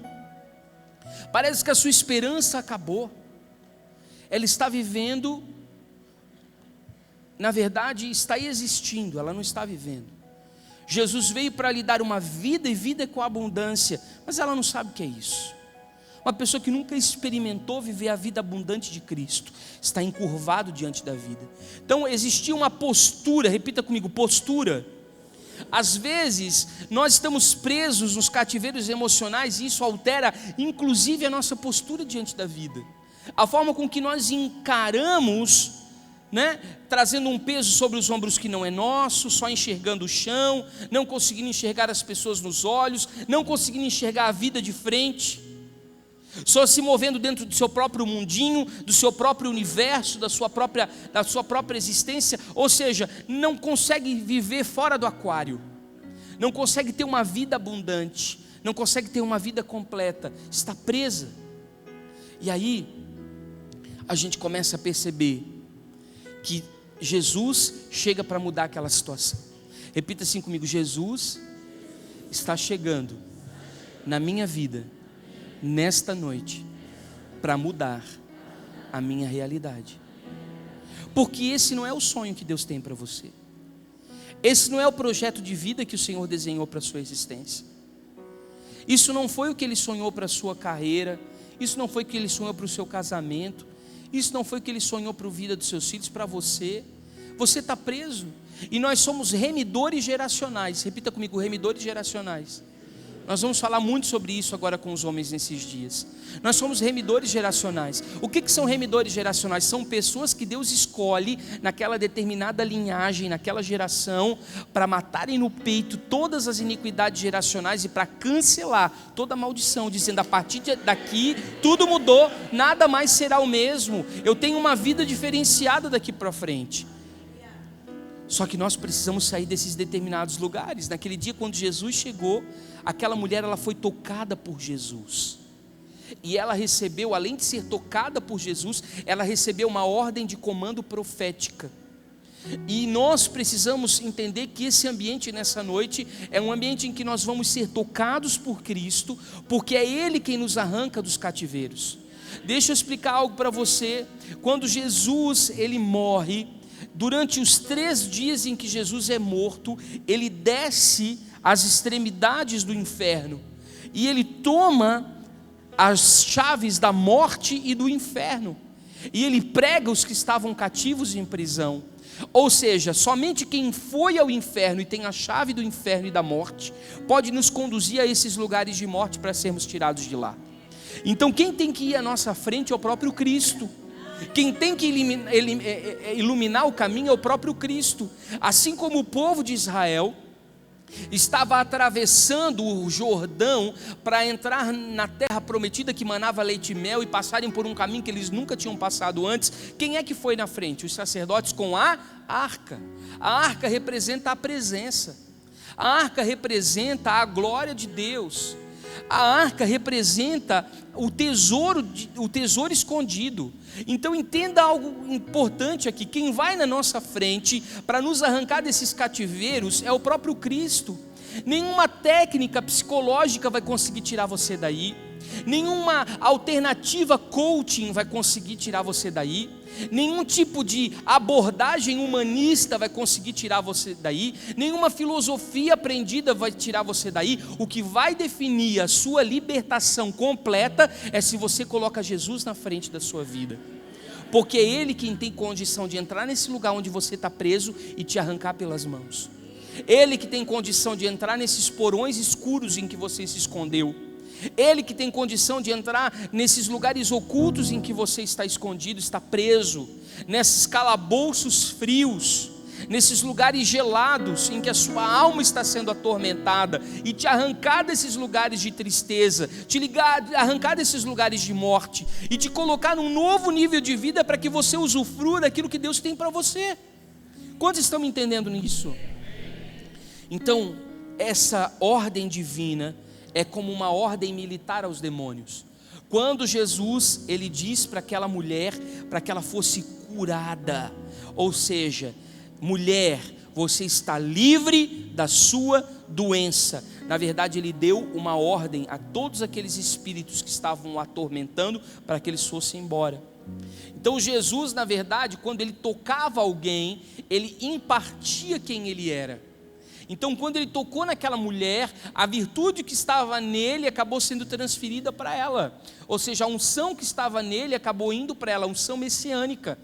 parece que a sua esperança acabou. Ela está vivendo, na verdade está existindo, ela não está vivendo. Jesus veio para lhe dar uma vida e vida com abundância, mas ela não sabe o que é isso. Uma pessoa que nunca experimentou viver a vida abundante de Cristo está encurvado diante da vida. Então existia uma postura, repita comigo, postura. Às vezes nós estamos presos nos cativeiros emocionais e isso altera inclusive a nossa postura diante da vida, a forma com que nós encaramos, trazendo um peso sobre os ombros que não é nosso, só enxergando o chão, não conseguindo enxergar as pessoas nos olhos, não conseguindo enxergar a vida de frente, só se movendo dentro do seu próprio mundinho, do seu próprio universo, da sua própria existência, ou seja, não consegue viver fora do aquário, não consegue ter uma vida abundante, não consegue ter uma vida completa, está presa. E aí a gente começa a perceber que Jesus chega para mudar aquela situação. Repita assim comigo: Jesus está chegando na minha vida nesta noite para mudar a minha realidade. Porque esse não é o sonho que Deus tem para você. Esse não é o projeto de vida que o Senhor desenhou para a sua existência. Isso não foi o que Ele sonhou para a sua carreira. Isso não foi o que Ele sonhou para o seu casamento. Isso não foi o que Ele sonhou para a vida dos seus filhos, para você. Você está preso. E nós somos remidores geracionais. Repita comigo: remidores geracionais. Nós vamos falar muito sobre isso agora com os homens nesses dias. Nós somos remidores geracionais. O que são remidores geracionais? São pessoas que Deus escolhe naquela determinada linhagem, naquela geração, para matarem no peito todas as iniquidades geracionais e para cancelar toda a maldição, dizendo: a partir daqui tudo mudou, nada mais será o mesmo, eu tenho uma vida diferenciada daqui para frente. Só que nós precisamos sair desses determinados lugares. Naquele dia, quando Jesus chegou, aquela mulher, ela foi tocada por Jesus, e ela recebeu, além de ser tocada por Jesus, ela recebeu uma ordem de comando profética. E nós precisamos entender que esse ambiente nessa noite é um ambiente em que nós vamos ser tocados por Cristo, porque é Ele quem nos arranca dos cativeiros. Deixa eu explicar algo para você. Quando Jesus, ele morre, durante os 3 dias em que Jesus é morto, ele desce às extremidades do inferno, e ele toma as chaves da morte e do inferno, e ele prega os que estavam cativos em prisão. Ou seja, somente quem foi ao inferno e tem a chave do inferno e da morte, pode nos conduzir a esses lugares de morte para sermos tirados de lá. Então quem tem que ir à nossa frente é o próprio Cristo. Quem tem que iluminar o caminho é o próprio Cristo. Assim como o povo de Israel estava atravessando o Jordão para entrar na terra prometida que manava leite e mel, e passarem por um caminho que eles nunca tinham passado antes, quem é que foi na frente? Os sacerdotes com a arca. A arca representa a presença, a arca representa a glória de Deus, a arca representa o tesouro escondido. Então entenda algo importante aqui: quem vai na nossa frente para nos arrancar desses cativeiros é o próprio Cristo. Nenhuma técnica psicológica vai conseguir tirar você daí, nenhuma alternativa coaching vai conseguir tirar você daí, nenhum tipo de abordagem humanista vai conseguir tirar você daí, nenhuma filosofia aprendida vai tirar você daí. O que vai definir a sua libertação completa é se você coloca Jesus na frente da sua vida, porque é Ele quem tem condição de entrar nesse lugar onde você está preso e te arrancar pelas mãos. Ele que tem condição de entrar nesses porões escuros em que você se escondeu. Ele que tem condição de entrar nesses lugares ocultos em que você está escondido, está preso, nesses calabouços frios, nesses lugares gelados em que a sua alma está sendo atormentada, e te arrancar desses lugares de tristeza, arrancar desses lugares de morte e te colocar num novo nível de vida para que você usufrua daquilo que Deus tem para você. Quantos estão me entendendo nisso? Então, essa ordem divina é como uma ordem militar aos demônios. Quando Jesus, ele diz para aquela mulher, para que ela fosse curada, ou seja, mulher, você está livre da sua doença. Na verdade, ele deu uma ordem a todos aqueles espíritos que estavam o atormentando, para que eles fossem embora. Então Jesus, na verdade, quando ele tocava alguém, ele impartia quem ele era. Então quando ele tocou naquela mulher, a virtude que estava nele acabou sendo transferida para ela, ou seja, a unção que estava nele acabou indo para ela, a unção messiânica,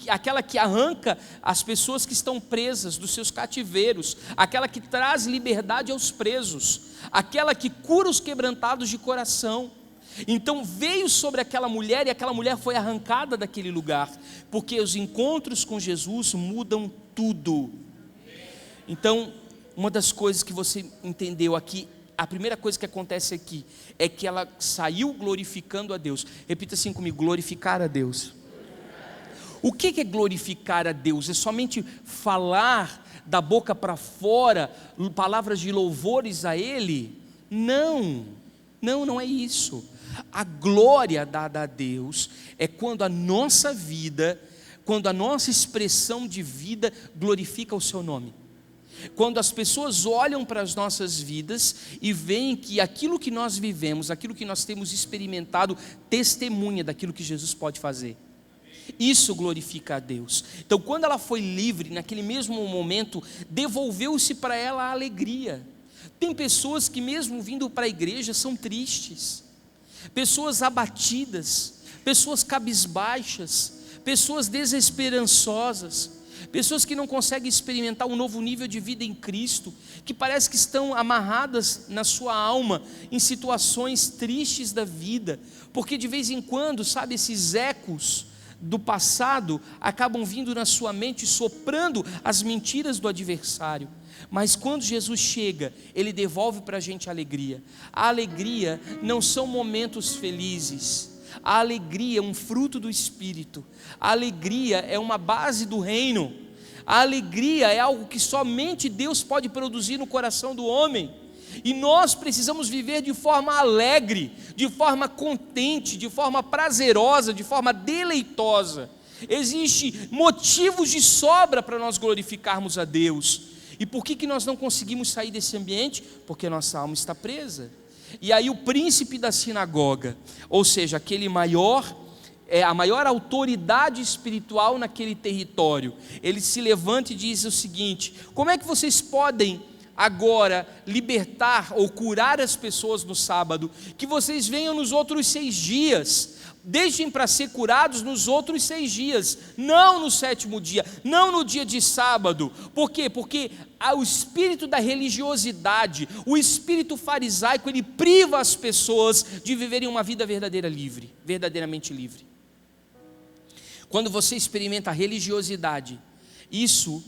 aquela que arranca as pessoas que estão presas dos seus cativeiros, aquela que traz liberdade aos presos, aquela que cura os quebrantados de coração. Então veio sobre aquela mulher, e aquela mulher foi arrancada daquele lugar, porque os encontros com Jesus mudam tudo. Então, uma das coisas que você entendeu aqui, a primeira coisa que acontece aqui, é que ela saiu glorificando a Deus. Repita assim comigo: glorificar a Deus. O que é glorificar a Deus? É somente falar da boca para fora palavras de louvores a Ele? Não, não é isso. A glória dada a Deus é quando a nossa vida, quando a nossa expressão de vida glorifica o seu nome. Quando as pessoas olham para as nossas vidas e veem que aquilo que nós vivemos, aquilo que nós temos experimentado, testemunha daquilo que Jesus pode fazer. Isso glorifica a Deus. Então quando ela foi livre, naquele mesmo momento, devolveu-se para ela a alegria. Tem pessoas que mesmo vindo para a igreja são tristes, pessoas abatidas, pessoas cabisbaixas, pessoas desesperançosas, pessoas que não conseguem experimentar um novo nível de vida em Cristo, que parece que estão amarradas na sua alma em situações tristes da vida, porque de vez em quando, sabe, esses ecos do passado acabam vindo na sua mente, soprando as mentiras do adversário. Mas quando Jesus chega, Ele devolve para a gente a alegria. A alegria não são momentos felizes, a alegria é um fruto do Espírito, a alegria é uma base do reino, a alegria é algo que somente Deus pode produzir no coração do homem, e nós precisamos viver de forma alegre, de forma contente, de forma prazerosa, de forma deleitosa. Existem motivos de sobra para nós glorificarmos a Deus. E por que nós não conseguimos sair desse ambiente? Porque nossa alma está presa. E aí o príncipe da sinagoga, ou seja, aquele a maior autoridade espiritual naquele território, ele se levanta e diz o seguinte: como é que vocês podem agora libertar ou curar as pessoas no sábado, que vocês venham nos outros 6 dias, deixem para ser curados nos outros 6 dias, não no 7º dia, não no dia de sábado. Por quê? Porque o espírito da religiosidade, o espírito farisaico, ele priva as pessoas de viverem uma vida verdadeiramente livre. Quando você experimenta a religiosidade, isso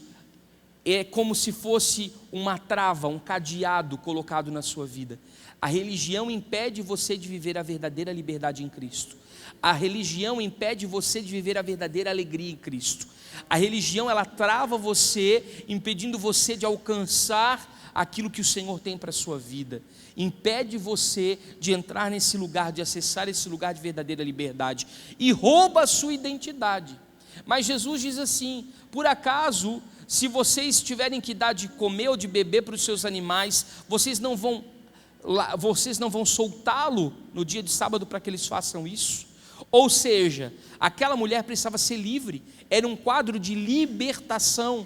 é como se fosse uma trava, um cadeado colocado na sua vida. A religião impede você de viver a verdadeira liberdade em Cristo. A religião impede você de viver a verdadeira alegria em Cristo. A religião, ela trava você, impedindo você de alcançar aquilo que o Senhor tem para a sua vida. Impede você de entrar nesse lugar, de acessar esse lugar de verdadeira liberdade. E rouba a sua identidade. Mas Jesus diz assim: por acaso, se vocês tiverem que dar de comer ou de beber para os seus animais, vocês não vão soltá-lo no dia de sábado para que eles façam isso? Ou seja, aquela mulher precisava ser livre, era um quadro de libertação,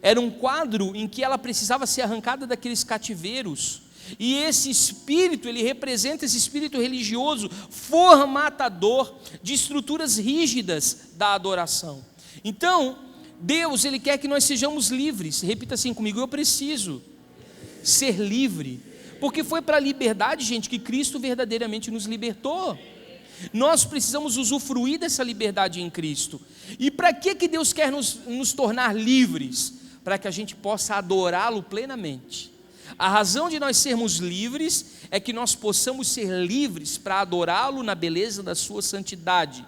era um quadro em que ela precisava ser arrancada daqueles cativeiros, e esse espírito, ele representa esse espírito religioso, formatador de estruturas rígidas da adoração. Então, Deus, Ele quer que nós sejamos livres. Repita assim comigo: eu preciso ser livre, porque foi para a liberdade, gente, que Cristo verdadeiramente nos libertou. Nós precisamos usufruir dessa liberdade em Cristo. E para que Deus quer nos tornar livres? Para que a gente possa adorá-lo plenamente. A razão de nós sermos livres é que nós possamos ser livres para adorá-lo na beleza da sua santidade.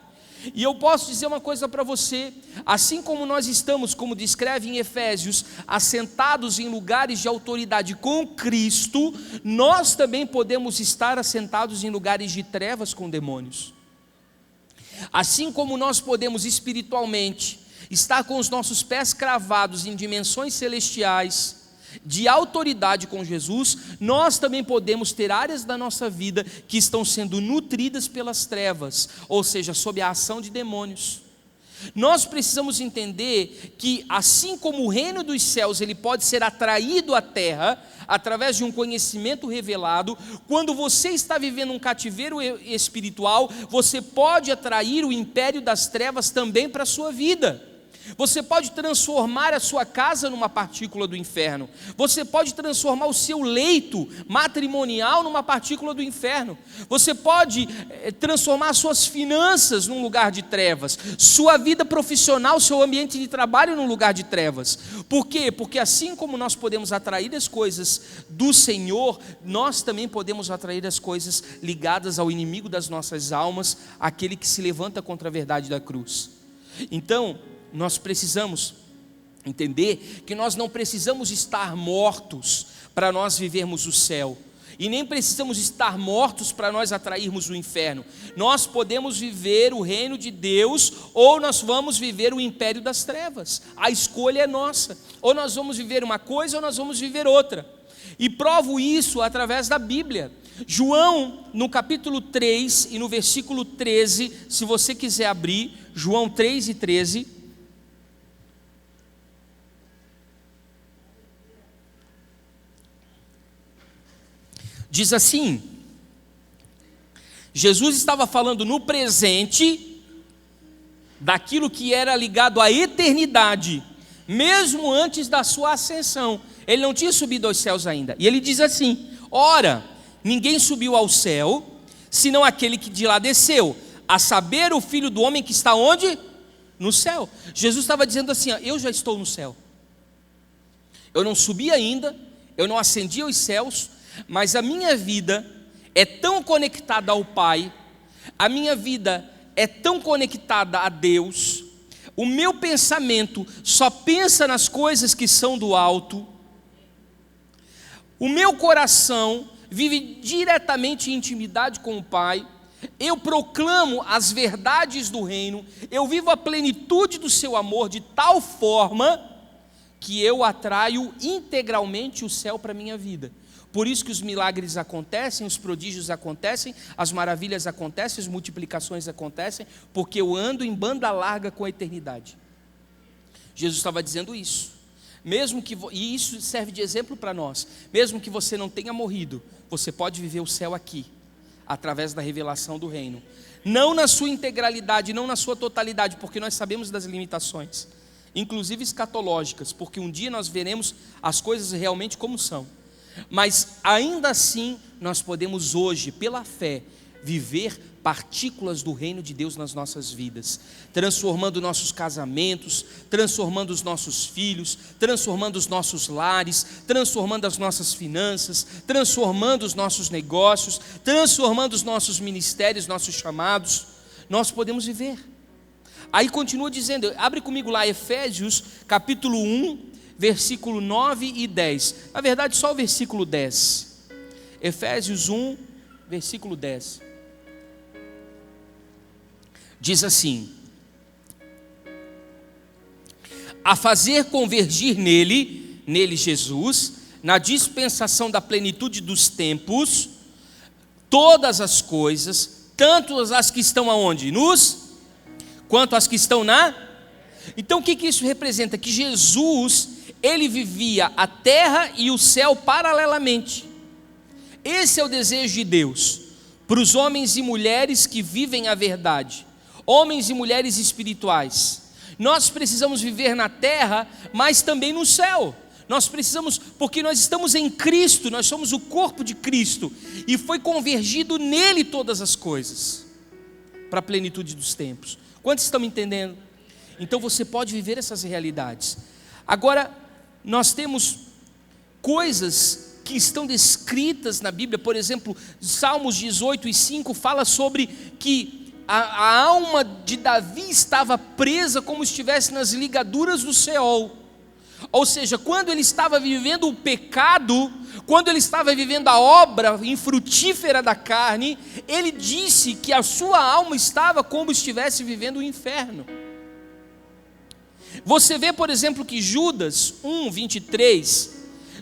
E eu posso dizer uma coisa para você: assim como nós estamos, como descreve em Efésios, assentados em lugares de autoridade com Cristo, nós também podemos estar assentados em lugares de trevas com demônios. Assim como nós podemos espiritualmente estar com os nossos pés cravados em dimensões celestiais, de autoridade com Jesus, nós também podemos ter áreas da nossa vida que estão sendo nutridas pelas trevas, ou seja, sob a ação de demônios. Nós precisamos entender que, assim como o reino dos céus ele pode ser atraído à terra através de um conhecimento revelado, quando você está vivendo um cativeiro espiritual, você pode atrair o império das trevas também para a sua vida. Você pode transformar a sua casa numa partícula do inferno. Você pode transformar o seu leito matrimonial numa partícula do inferno. Você pode transformar as suas finanças num lugar de trevas. Sua vida profissional, seu ambiente de trabalho num lugar de trevas. Por quê? Porque assim como nós podemos atrair as coisas do Senhor, nós também podemos atrair as coisas ligadas ao inimigo das nossas almas, aquele que se levanta contra a verdade da cruz. Então, nós precisamos entender que nós não precisamos estar mortos para nós vivermos o céu, e nem precisamos estar mortos para nós atrairmos o inferno. Nós podemos viver o reino de Deus, ou nós vamos viver o império das trevas. A escolha é nossa: ou nós vamos viver uma coisa ou nós vamos viver outra. E provo isso através da Bíblia. João, no capítulo 3 e no versículo 13, se você quiser abrir, João 3 e 13. Diz assim: Jesus estava falando no presente daquilo que era ligado à eternidade, mesmo antes da sua ascensão. Ele não tinha subido aos céus ainda. E ele diz assim: ora, ninguém subiu ao céu, senão aquele que de lá desceu, a saber, o Filho do homem que está onde? No céu. Jesus estava dizendo assim: ó, eu já estou no céu. Eu não subi ainda, eu não ascendi aos céus, mas a minha vida é tão conectada ao Pai, a minha vida é tão conectada a Deus, o meu pensamento só pensa nas coisas que são do alto, o meu coração vive diretamente em intimidade com o Pai, eu proclamo as verdades do reino, eu vivo a plenitude do seu amor de tal forma que eu atraio integralmente o céu para a minha vida. Por isso que os milagres acontecem, os prodígios acontecem, as maravilhas acontecem, as multiplicações acontecem, porque eu ando em banda larga com a eternidade. Jesus estava dizendo isso. E isso serve de exemplo para nós. Mesmo que você não tenha morrido, você pode viver o céu aqui, através da revelação do reino. Não na sua integralidade, não na sua totalidade, porque nós sabemos das limitações, inclusive escatológicas, porque um dia nós veremos as coisas realmente como são. Mas ainda assim, nós podemos hoje, pela fé, viver partículas do reino de Deus nas nossas vidas, transformando nossos casamentos, transformando os nossos filhos, transformando os nossos lares, transformando as nossas finanças, transformando os nossos negócios, transformando os nossos ministérios, nossos chamados. Nós podemos viver. Aí continua dizendo, abre comigo lá Efésios capítulo 1, versículo 9 e 10. Na verdade, só o versículo 10. Efésios 1, versículo 10. Diz assim: a fazer convergir nele Jesus, na dispensação da plenitude dos tempos, todas as coisas, tanto as que estão aonde? Quanto as que estão na... Então o que isso representa? Que Jesus, ele vivia a terra e o céu paralelamente. Esse é o desejo de Deus para os homens e mulheres que vivem a verdade, homens e mulheres espirituais. Nós precisamos viver na terra, mas também no céu. Nós precisamos, porque nós estamos em Cristo, nós somos o corpo de Cristo, e foi convergido nele todas as coisas, para a plenitude dos tempos. Quantos estão me entendendo? Então você pode viver essas realidades. Agora, nós temos coisas que estão descritas na Bíblia, por exemplo, Salmos 18 e 5 fala sobre que a alma de Davi estava presa como estivesse nas ligaduras do Seol. Ou seja, quando ele estava vivendo o pecado, quando ele estava vivendo a obra infrutífera da carne, ele disse que a sua alma estava como estivesse vivendo o inferno. Você vê, por exemplo, que Judas 1:23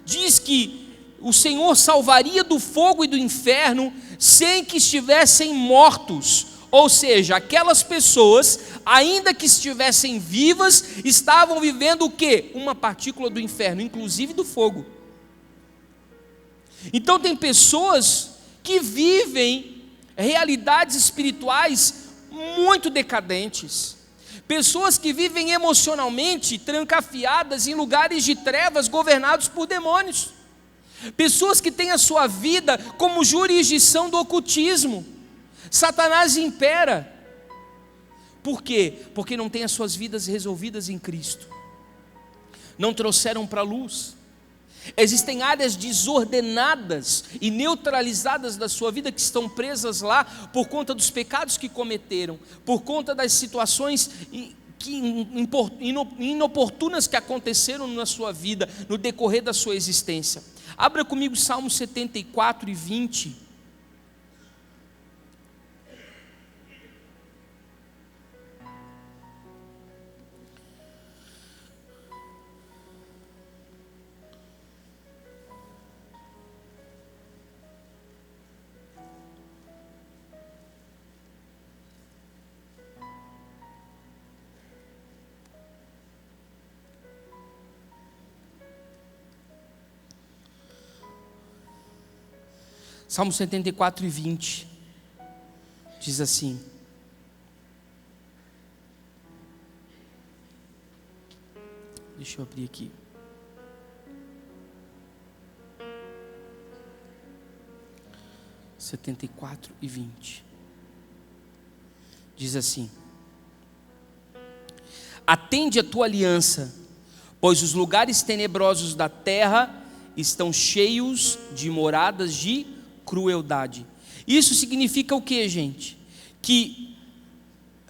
diz que o Senhor salvaria do fogo e do inferno sem que estivessem mortos. Ou seja, aquelas pessoas, ainda que estivessem vivas, estavam vivendo o quê? Uma partícula do inferno, inclusive do fogo. Então tem pessoas que vivem realidades espirituais muito decadentes. Pessoas que vivem emocionalmente trancafiadas em lugares de trevas governados por demônios. Pessoas que têm a sua vida como jurisdição do ocultismo. Satanás impera. Por quê? Porque não têm as suas vidas resolvidas em Cristo. Não trouxeram para a luz. Existem áreas desordenadas e neutralizadas da sua vida que estão presas lá por conta dos pecados que cometeram, por conta das situações inoportunas que aconteceram na sua vida, no decorrer da sua existência. Abra comigo Salmo 74 e 20. Salmo 74 e 20, diz assim: Deixa eu abrir aqui. Setenta e 20. Diz assim: atende a tua aliança, pois os lugares tenebrosos da terra estão cheios de moradas de crueldade. Isso significa o que, gente? Que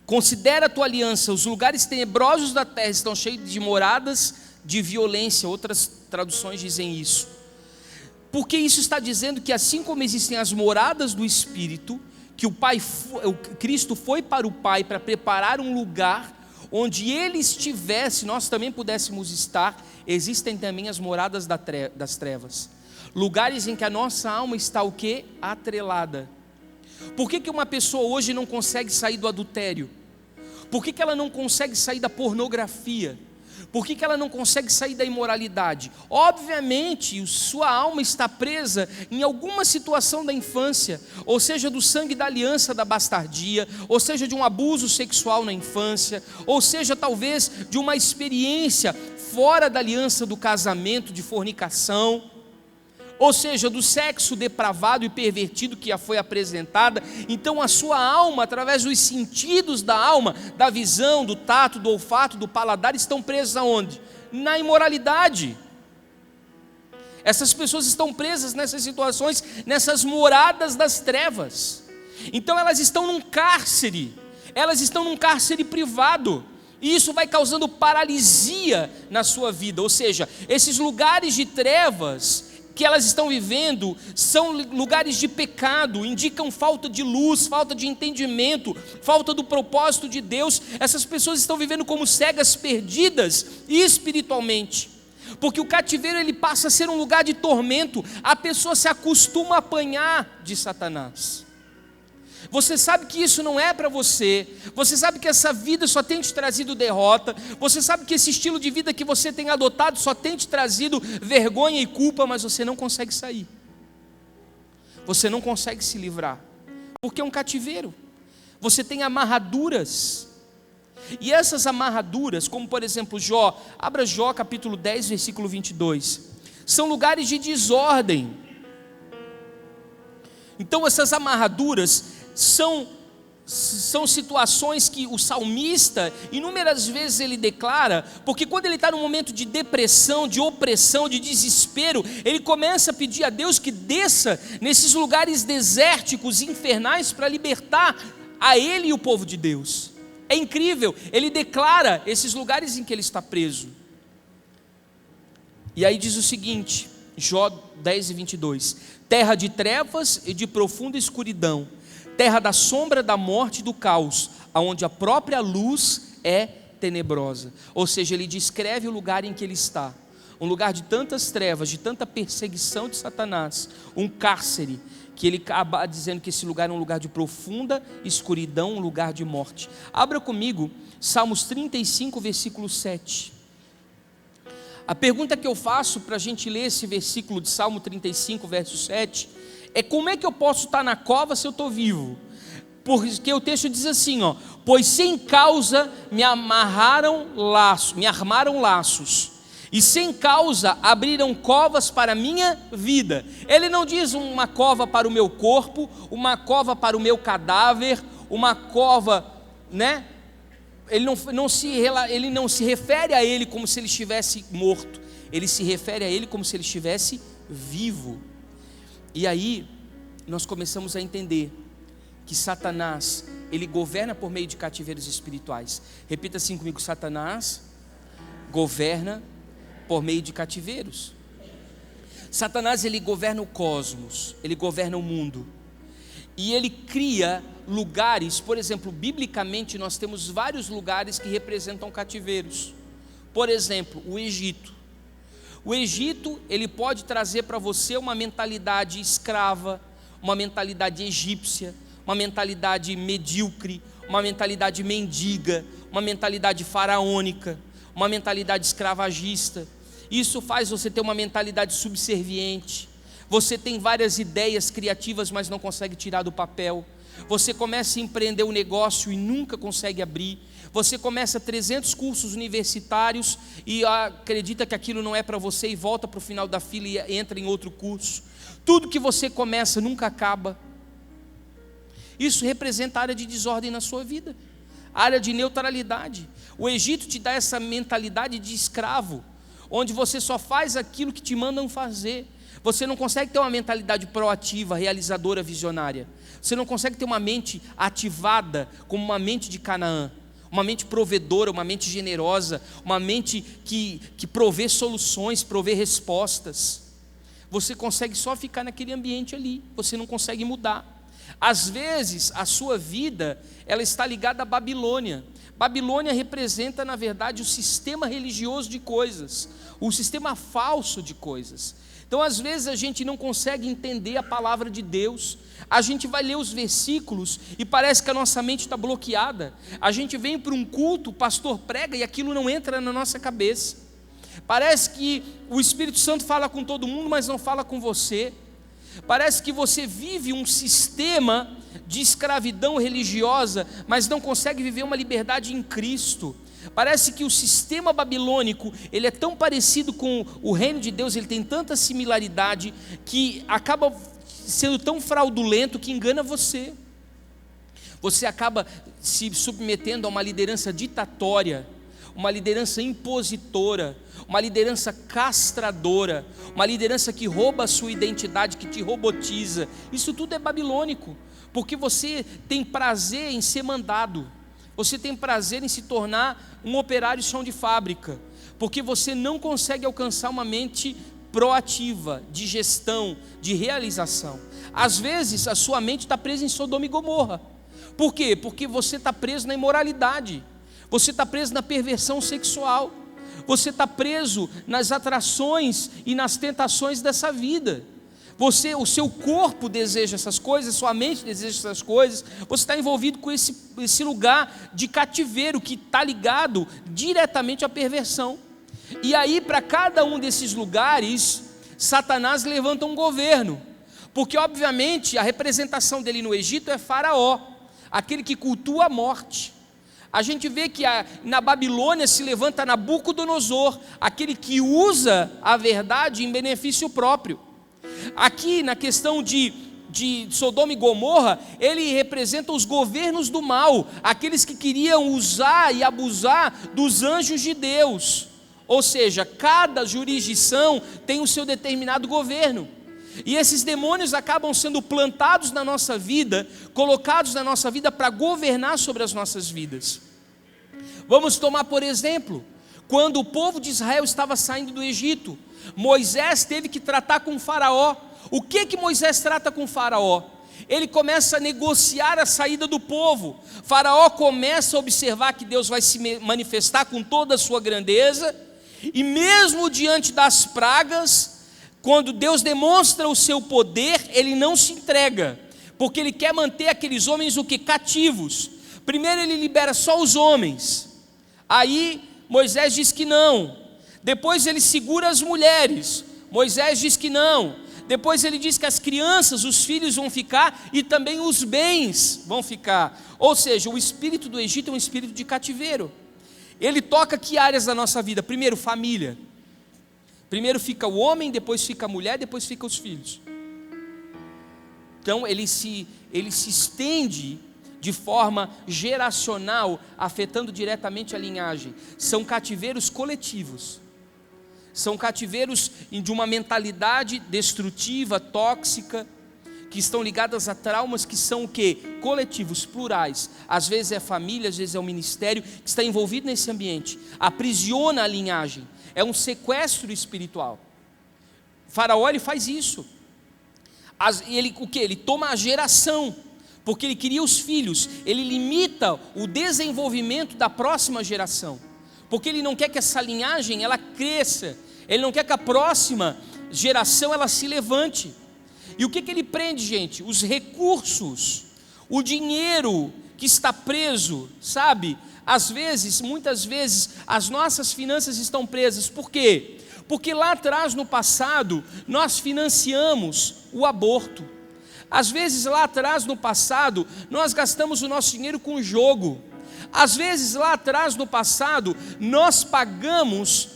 considera a tua aliança, os lugares tenebrosos da terra estão cheios de moradas de violência. Outras traduções dizem isso. Porque isso está dizendo que assim como existem as moradas do Espírito, que o Cristo foi para o Pai para preparar um lugar onde Ele estivesse, nós também pudéssemos estar, existem também as moradas das trevas. Lugares em que a nossa alma está o quê? Atrelada. Por que uma pessoa hoje não consegue sair do adultério? Por que ela não consegue sair da pornografia? Por que ela não consegue sair da imoralidade? Obviamente, sua alma está presa em alguma situação da infância, ou seja, do sangue da aliança da bastardia, ou seja, de um abuso sexual na infância, ou seja, talvez de uma experiência fora da aliança do casamento, de fornicação, ou seja, do sexo depravado e pervertido que já foi apresentada. Então a sua alma, através dos sentidos da alma, da visão, do tato, do olfato, do paladar, estão presas aonde? Na imoralidade. Essas pessoas estão presas nessas situações, nessas moradas das trevas. Então elas estão num cárcere, privado. E isso vai causando paralisia na sua vida. Ou seja, esses lugares de trevas que elas estão vivendo são lugares de pecado, indicam falta de luz, falta de entendimento, falta do propósito de Deus. Essas pessoas estão vivendo como cegas perdidas espiritualmente, porque o cativeiro ele passa a ser um lugar de tormento. A pessoa se acostuma a apanhar de Satanás. Você sabe que isso não é para você, você sabe que essa vida só tem te trazido derrota, você sabe que esse estilo de vida que você tem adotado só tem te trazido vergonha e culpa, mas você não consegue sair, você não consegue se livrar, porque é um cativeiro, você tem amarraduras, e essas amarraduras, como por exemplo Jó, abra Jó capítulo 10, versículo 22, são lugares de desordem. Então essas amarraduras são situações que o salmista, inúmeras vezes ele declara, porque quando ele está num momento de depressão, de opressão, de desespero, ele começa a pedir a Deus que desça nesses lugares desérticos, infernais, para libertar a ele e o povo de Deus. É incrível, ele declara esses lugares em que ele está preso. E aí diz o seguinte, Jó 10 e 22, terra de trevas e de profunda escuridão, terra da sombra da morte e do caos, aonde a própria luz é tenebrosa. Ou seja, ele descreve o lugar em que ele está, um lugar de tantas trevas, de tanta perseguição de Satanás, um cárcere, que ele acaba dizendo que esse lugar é um lugar de profunda escuridão, um lugar de morte. Abra comigo Salmos 35, versículo 7. A pergunta que eu faço para a gente ler esse versículo de Salmo 35, verso 7, é como é que eu posso estar na cova se eu estou vivo? Porque o texto diz assim, ó, pois sem causa me armaram laços, e sem causa abriram covas para a minha vida. Ele não diz uma cova para o meu corpo, uma cova para o meu cadáver, uma cova, né? Ele não se refere a ele como se ele estivesse morto, ele se refere a ele como se ele estivesse vivo. E aí nós começamos a entender que Satanás, ele governa por meio de cativeiros espirituais. Repita assim comigo: Satanás governa por meio de cativeiros. Satanás, ele governa o cosmos, ele governa o mundo, e ele cria lugares. Por exemplo, biblicamente nós temos vários lugares que representam cativeiros. Por exemplo, o Egito. O Egito, ele pode trazer para você uma mentalidade escrava, uma mentalidade egípcia, uma mentalidade medíocre, uma mentalidade mendiga, uma mentalidade faraônica, uma mentalidade escravagista. Isso faz você ter uma mentalidade subserviente. Você tem várias ideias criativas, mas não consegue tirar do papel. Você começa a empreender um negócio e nunca consegue abrir. Você começa 300 cursos universitários e acredita que aquilo não é para você e volta para o final da fila e entra em outro curso. Tudo que você começa nunca acaba. Isso representa a área de desordem na sua vida, a área de neutralidade. O Egito te dá essa mentalidade de escravo, onde você só faz aquilo que te mandam fazer. Você não consegue ter uma mentalidade proativa, realizadora, visionária. Você não consegue ter uma mente ativada como uma mente de Canaã, uma mente provedora, uma mente generosa, uma mente que provê soluções, provê respostas. Você consegue só ficar naquele ambiente ali, você não consegue mudar. Às vezes a sua vida ela está ligada à Babilônia. Babilônia representa, na verdade, o sistema religioso de coisas, o sistema falso de coisas. Então, às vezes, a gente não consegue entender a palavra de Deus. A gente vai ler os versículos e parece que a nossa mente está bloqueada. A gente vem para um culto, o pastor prega e aquilo não entra na nossa cabeça. Parece que o Espírito Santo fala com todo mundo, mas não fala com você. Parece que você vive um sistema de escravidão religiosa, mas não consegue viver uma liberdade em Cristo. Parece que o sistema babilônico, ele é tão parecido com o reino de Deus, ele tem tanta similaridade, que acaba sendo tão fraudulento que engana você. Você acaba se submetendo a uma liderança ditatória, uma liderança impositora, uma liderança castradora, uma liderança que rouba a sua identidade, que te robotiza. Isso tudo é babilônico, porque você tem prazer em ser mandado, você tem prazer em se tornar um operário chão de fábrica, porque você não consegue alcançar uma mente proativa, de gestão, de realização. Às vezes a sua mente está presa em Sodoma e Gomorra. Por quê? Porque você está preso na imoralidade, você está preso na perversão sexual, você está preso nas atrações e nas tentações dessa vida. O seu corpo deseja essas coisas, sua mente deseja essas coisas, você está envolvido com esse lugar de cativeiro que está ligado diretamente à perversão. E aí, para cada um desses lugares, Satanás levanta um governo, porque obviamente a representação dele no Egito é Faraó, aquele que cultua a morte. A gente vê que na Babilônia se levanta Nabucodonosor, aquele que usa a verdade em benefício próprio. Aqui na questão de Sodoma e Gomorra, ele representa os governos do mal, aqueles que queriam usar e abusar dos anjos de Deus. Ou seja, cada jurisdição tem o seu determinado governo. E esses demônios acabam sendo plantados na nossa vida, colocados na nossa vida para governar sobre as nossas vidas. Vamos tomar por exemplo, quando o povo de Israel estava saindo do Egito, Moisés teve que tratar com Faraó. O que Moisés trata com Faraó? Ele começa a negociar a saída do povo. Faraó começa a observar que Deus vai se manifestar com toda a sua grandeza, e mesmo diante das pragas, quando Deus demonstra o seu poder, ele não se entrega, porque ele quer manter aqueles homens cativos. Primeiro ele libera só os homens, aí Moisés diz que não, depois ele segura as mulheres, Moisés diz que não, depois ele diz que as crianças, os filhos vão ficar e também os bens vão ficar. Ou seja, o espírito do Egito é um espírito de cativeiro. Ele toca que áreas da nossa vida? Primeiro, família. Primeiro fica o homem, depois fica a mulher, depois fica os filhos. Então ele se estende de forma geracional, afetando diretamente a linhagem. São cativeiros coletivos. São cativeiros de uma mentalidade destrutiva, tóxica, que estão ligadas a traumas que são o quê? Coletivos, plurais. Às vezes é família, às vezes é o ministério que está envolvido nesse ambiente. Aprisiona a linhagem. É um sequestro espiritual. Faraó, ele faz isso. O que? Ele toma a geração, porque ele queria os filhos. Ele limita o desenvolvimento da próxima geração, porque ele não quer que essa linhagem ela cresça. Ele não quer que a próxima geração ela se levante. E o que ele prende, gente? Os recursos, o dinheiro que está preso, sabe? Às vezes, muitas vezes, as nossas finanças estão presas. Por quê? Porque lá atrás, no passado, nós financiamos o aborto. Às vezes lá atrás, no passado, nós gastamos o nosso dinheiro com jogo. Às vezes lá atrás, no passado, nós pagamos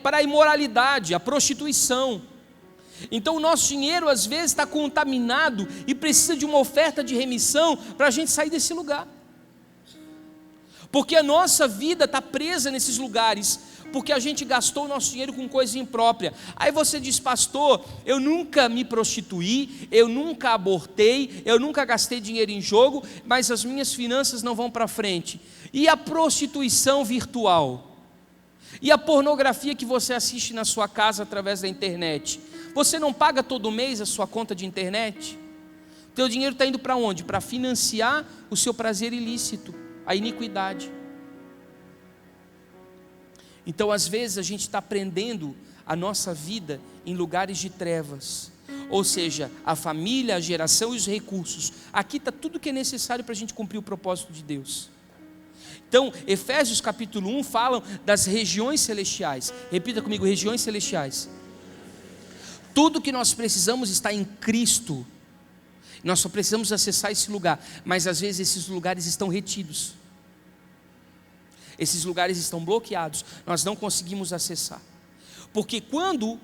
para a imoralidade, a prostituição. Então o nosso dinheiro às vezes está contaminado e precisa de uma oferta de remissão para a gente sair desse lugar. Porque a nossa vida está presa nesses lugares, porque a gente gastou o nosso dinheiro com coisa imprópria. Aí você diz: pastor, eu nunca me prostituí, eu nunca abortei, eu nunca gastei dinheiro em jogo, mas as minhas finanças não vão para frente. E a prostituição virtual? E a pornografia que você assiste na sua casa através da internet? Você não paga todo mês a sua conta de internet? Teu dinheiro está indo para onde? Para financiar o seu prazer ilícito, a iniquidade. Então às vezes a gente está prendendo a nossa vida em lugares de trevas, ou seja, a família, a geração e os recursos. Aqui está tudo que é necessário para a gente cumprir o propósito de Deus. Então Efésios capítulo 1 falam das regiões celestiais. Repita comigo: regiões celestiais. Tudo que nós precisamos está em Cristo. Nós só precisamos acessar esse lugar, mas às vezes esses lugares estão retidos. Esses lugares estão bloqueados, nós não conseguimos acessar. Porque quando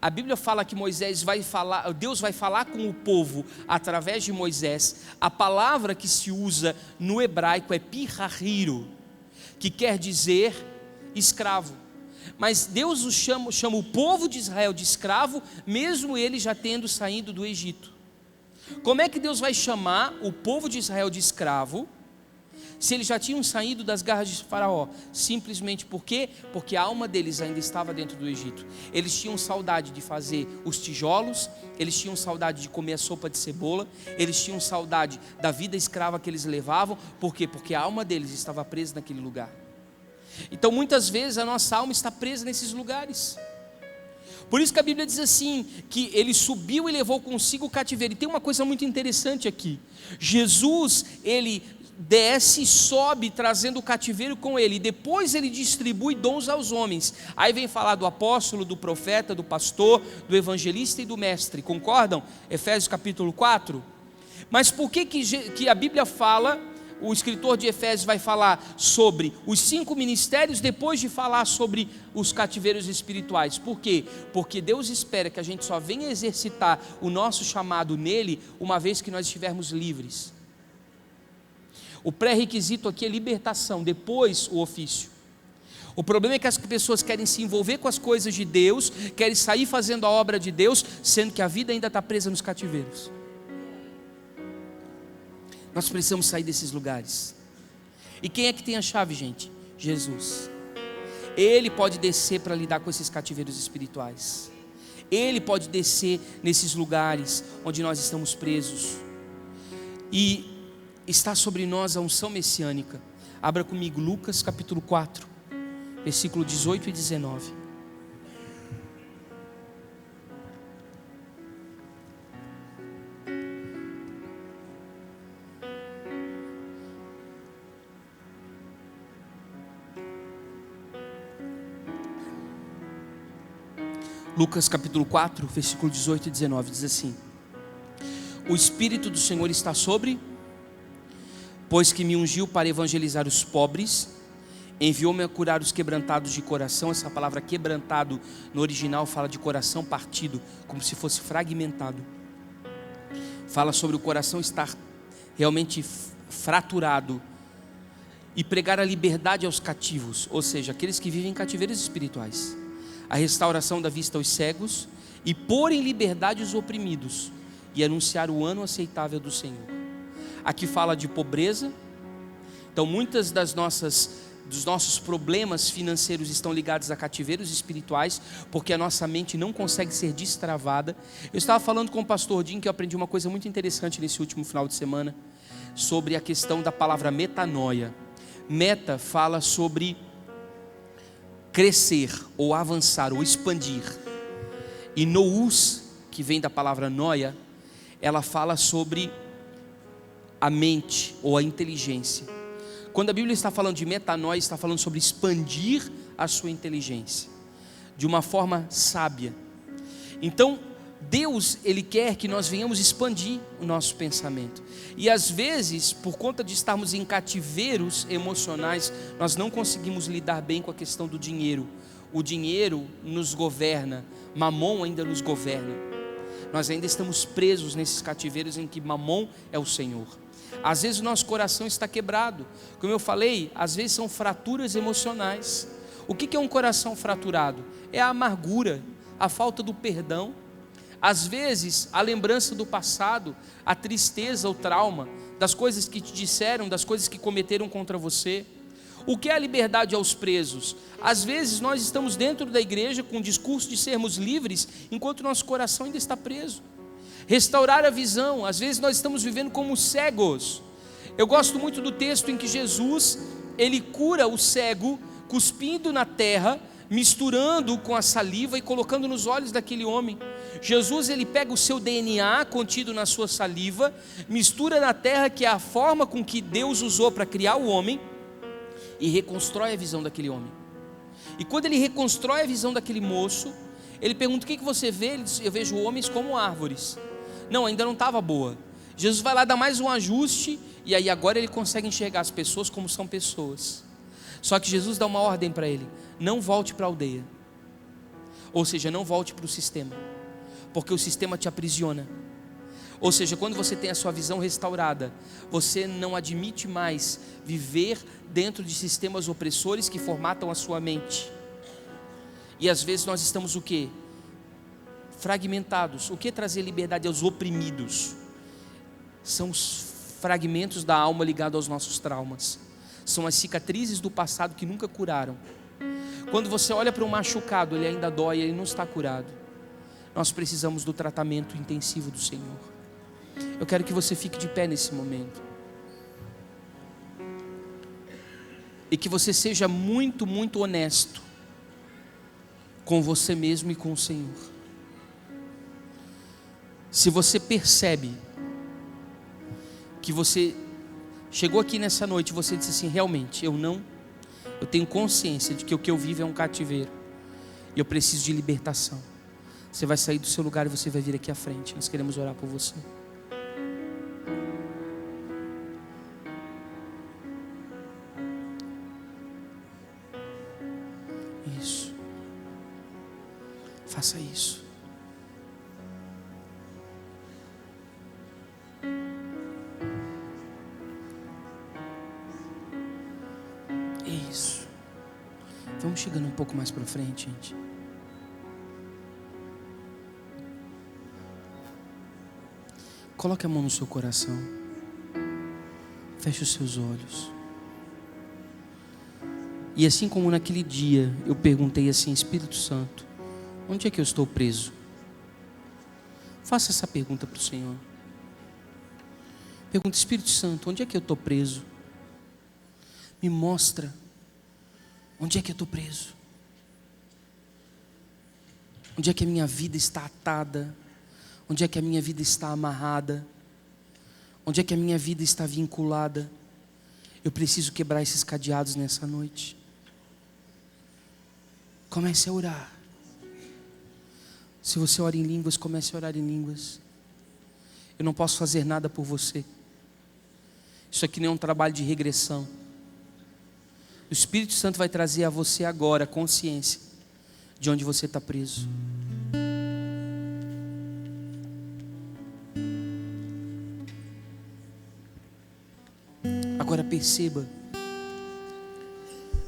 a Bíblia fala que Deus vai falar com o povo através de Moisés, a palavra que se usa no hebraico é pirahiro, que quer dizer escravo. Mas Deus chama o povo de Israel de escravo, mesmo ele já tendo saído do Egito. Como é que Deus vai chamar o povo de Israel de escravo, se eles já tinham saído das garras de Faraó? Simplesmente por quê? Porque a alma deles ainda estava dentro do Egito. Eles tinham saudade de fazer os tijolos, eles tinham saudade de comer a sopa de cebola, eles tinham saudade da vida escrava que eles levavam. Por quê? Porque a alma deles estava presa naquele lugar. Então muitas vezes a nossa alma está presa nesses lugares. Por isso que a Bíblia diz assim, que ele subiu e levou consigo o cativeiro. E tem uma coisa muito interessante aqui: Jesus, ele desce e sobe trazendo o cativeiro com ele, e depois ele distribui dons aos homens. Aí vem falar do apóstolo, do profeta, do pastor, do evangelista e do mestre. Concordam? Efésios capítulo 4. Mas por que a Bíblia fala, o escritor de Efésios vai falar sobre os 5 ministérios depois de falar sobre os cativeiros espirituais? Por quê? Porque Deus espera que a gente só venha exercitar o nosso chamado nele uma vez que nós estivermos livres. O pré-requisito aqui é libertação, depois o ofício. O problema é que as pessoas querem se envolver com as coisas de Deus, querem sair fazendo a obra de Deus, sendo que a vida ainda está presa nos cativeiros. Nós precisamos sair desses lugares. E quem é que tem a chave, gente? Jesus. Ele pode descer para lidar com esses cativeiros espirituais. Ele pode descer nesses lugares onde nós estamos presos. E está sobre nós a unção messiânica. Abra comigo Lucas capítulo 4, versículo 18 e 19. Lucas capítulo 4, versículo 18 e 19 diz assim: o Espírito do Senhor está sobre, pois que me ungiu para evangelizar os pobres, enviou-me a curar os quebrantados de coração. Essa palavra quebrantado no original fala de coração partido, como se fosse fragmentado. Fala sobre o coração estar realmente fraturado. E pregar a liberdade aos cativos, ou seja, aqueles que vivem em cativeiros espirituais. A restauração da vista aos cegos, e pôr em liberdade os oprimidos, e anunciar o ano aceitável do Senhor. Aqui fala de pobreza. Então muitas dos nossos problemas financeiros estão ligados a cativeiros espirituais, porque a nossa mente não consegue ser destravada. Eu estava falando com o pastor Jim, que eu aprendi uma coisa muito interessante nesse último final de semana, sobre a questão da palavra metanoia. Meta fala sobre crescer, ou avançar, ou expandir. E nous, que vem da palavra noia, ela fala sobre a mente ou a inteligência. Quando a Bíblia está falando de metanoia, está falando sobre expandir a sua inteligência de uma forma sábia. Então, Deus, Ele quer que nós venhamos expandir o nosso pensamento. E às vezes, por conta de estarmos em cativeiros emocionais, nós não conseguimos lidar bem com a questão do dinheiro. O dinheiro nos governa, Mamon ainda nos governa. Nós ainda estamos presos nesses cativeiros em que Mamon é o Senhor. Às vezes o nosso coração está quebrado. Como eu falei, às vezes são fraturas emocionais. O que é um coração fraturado? É a amargura, a falta do perdão. Às vezes, a lembrança do passado, a tristeza, o trauma, das coisas que te disseram, das coisas que cometeram contra você. O que é a liberdade aos presos? Às vezes nós estamos dentro da igreja com o discurso de sermos livres, enquanto nosso coração ainda está preso. Restaurar a visão, às vezes nós estamos vivendo como cegos. Eu gosto muito do texto em que Jesus, Ele cura o cego, cuspindo na terra, misturando com a saliva e colocando nos olhos daquele homem. Jesus, Ele pega o seu DNA contido na sua saliva, mistura na terra, que é a forma com que Deus usou para criar o homem, e reconstrói a visão daquele homem. E quando Ele reconstrói a visão daquele moço, Ele pergunta: o que você vê? Ele diz: eu vejo homens como árvores. Não, ainda não estava boa. Jesus vai lá dar mais um ajuste, e aí agora ele consegue enxergar as pessoas como são pessoas. Só que Jesus dá uma ordem para ele: não volte para a aldeia. Ou seja, não volte para o sistema, porque o sistema te aprisiona. Ou seja, quando você tem a sua visão restaurada, você não admite mais viver dentro de sistemas opressores que formatam a sua mente. E às vezes nós estamos o quê? Fragmentados. O que é trazer liberdade aos oprimidos? São os fragmentos da alma ligados aos nossos traumas. São as cicatrizes do passado que nunca curaram. Quando você olha para um machucado, ele ainda dói, ele não está curado. Nós precisamos do tratamento intensivo do Senhor. Eu quero que você fique de pé nesse momento. E que você seja muito, muito honesto com você mesmo e com o Senhor. Se você percebe que você chegou aqui nessa noite e você disse assim: realmente, eu tenho consciência de que o que eu vivo é um cativeiro e eu preciso de libertação. Você vai sair do seu lugar e você vai vir aqui à frente. Nós queremos orar por você. Isso. Faça isso. Isso. Vamos chegando um pouco mais para frente, gente. Coloque a mão no seu coração. Feche os seus olhos. E assim como naquele dia eu perguntei assim: Espírito Santo, onde é que eu estou preso? Faça essa pergunta para o Senhor. Pergunta: Espírito Santo, onde é que eu estou preso? Me mostra onde é que eu estou preso. Onde é que a minha vida está atada? Onde é que a minha vida está amarrada? Onde é que a minha vida está vinculada? Eu preciso quebrar esses cadeados nessa noite. Comece a orar. Se você ora em línguas, comece a orar em línguas. Eu não posso fazer nada por você. Isso aqui não é um trabalho de regressão. O Espírito Santo vai trazer a você agora consciência de onde você está preso. Agora perceba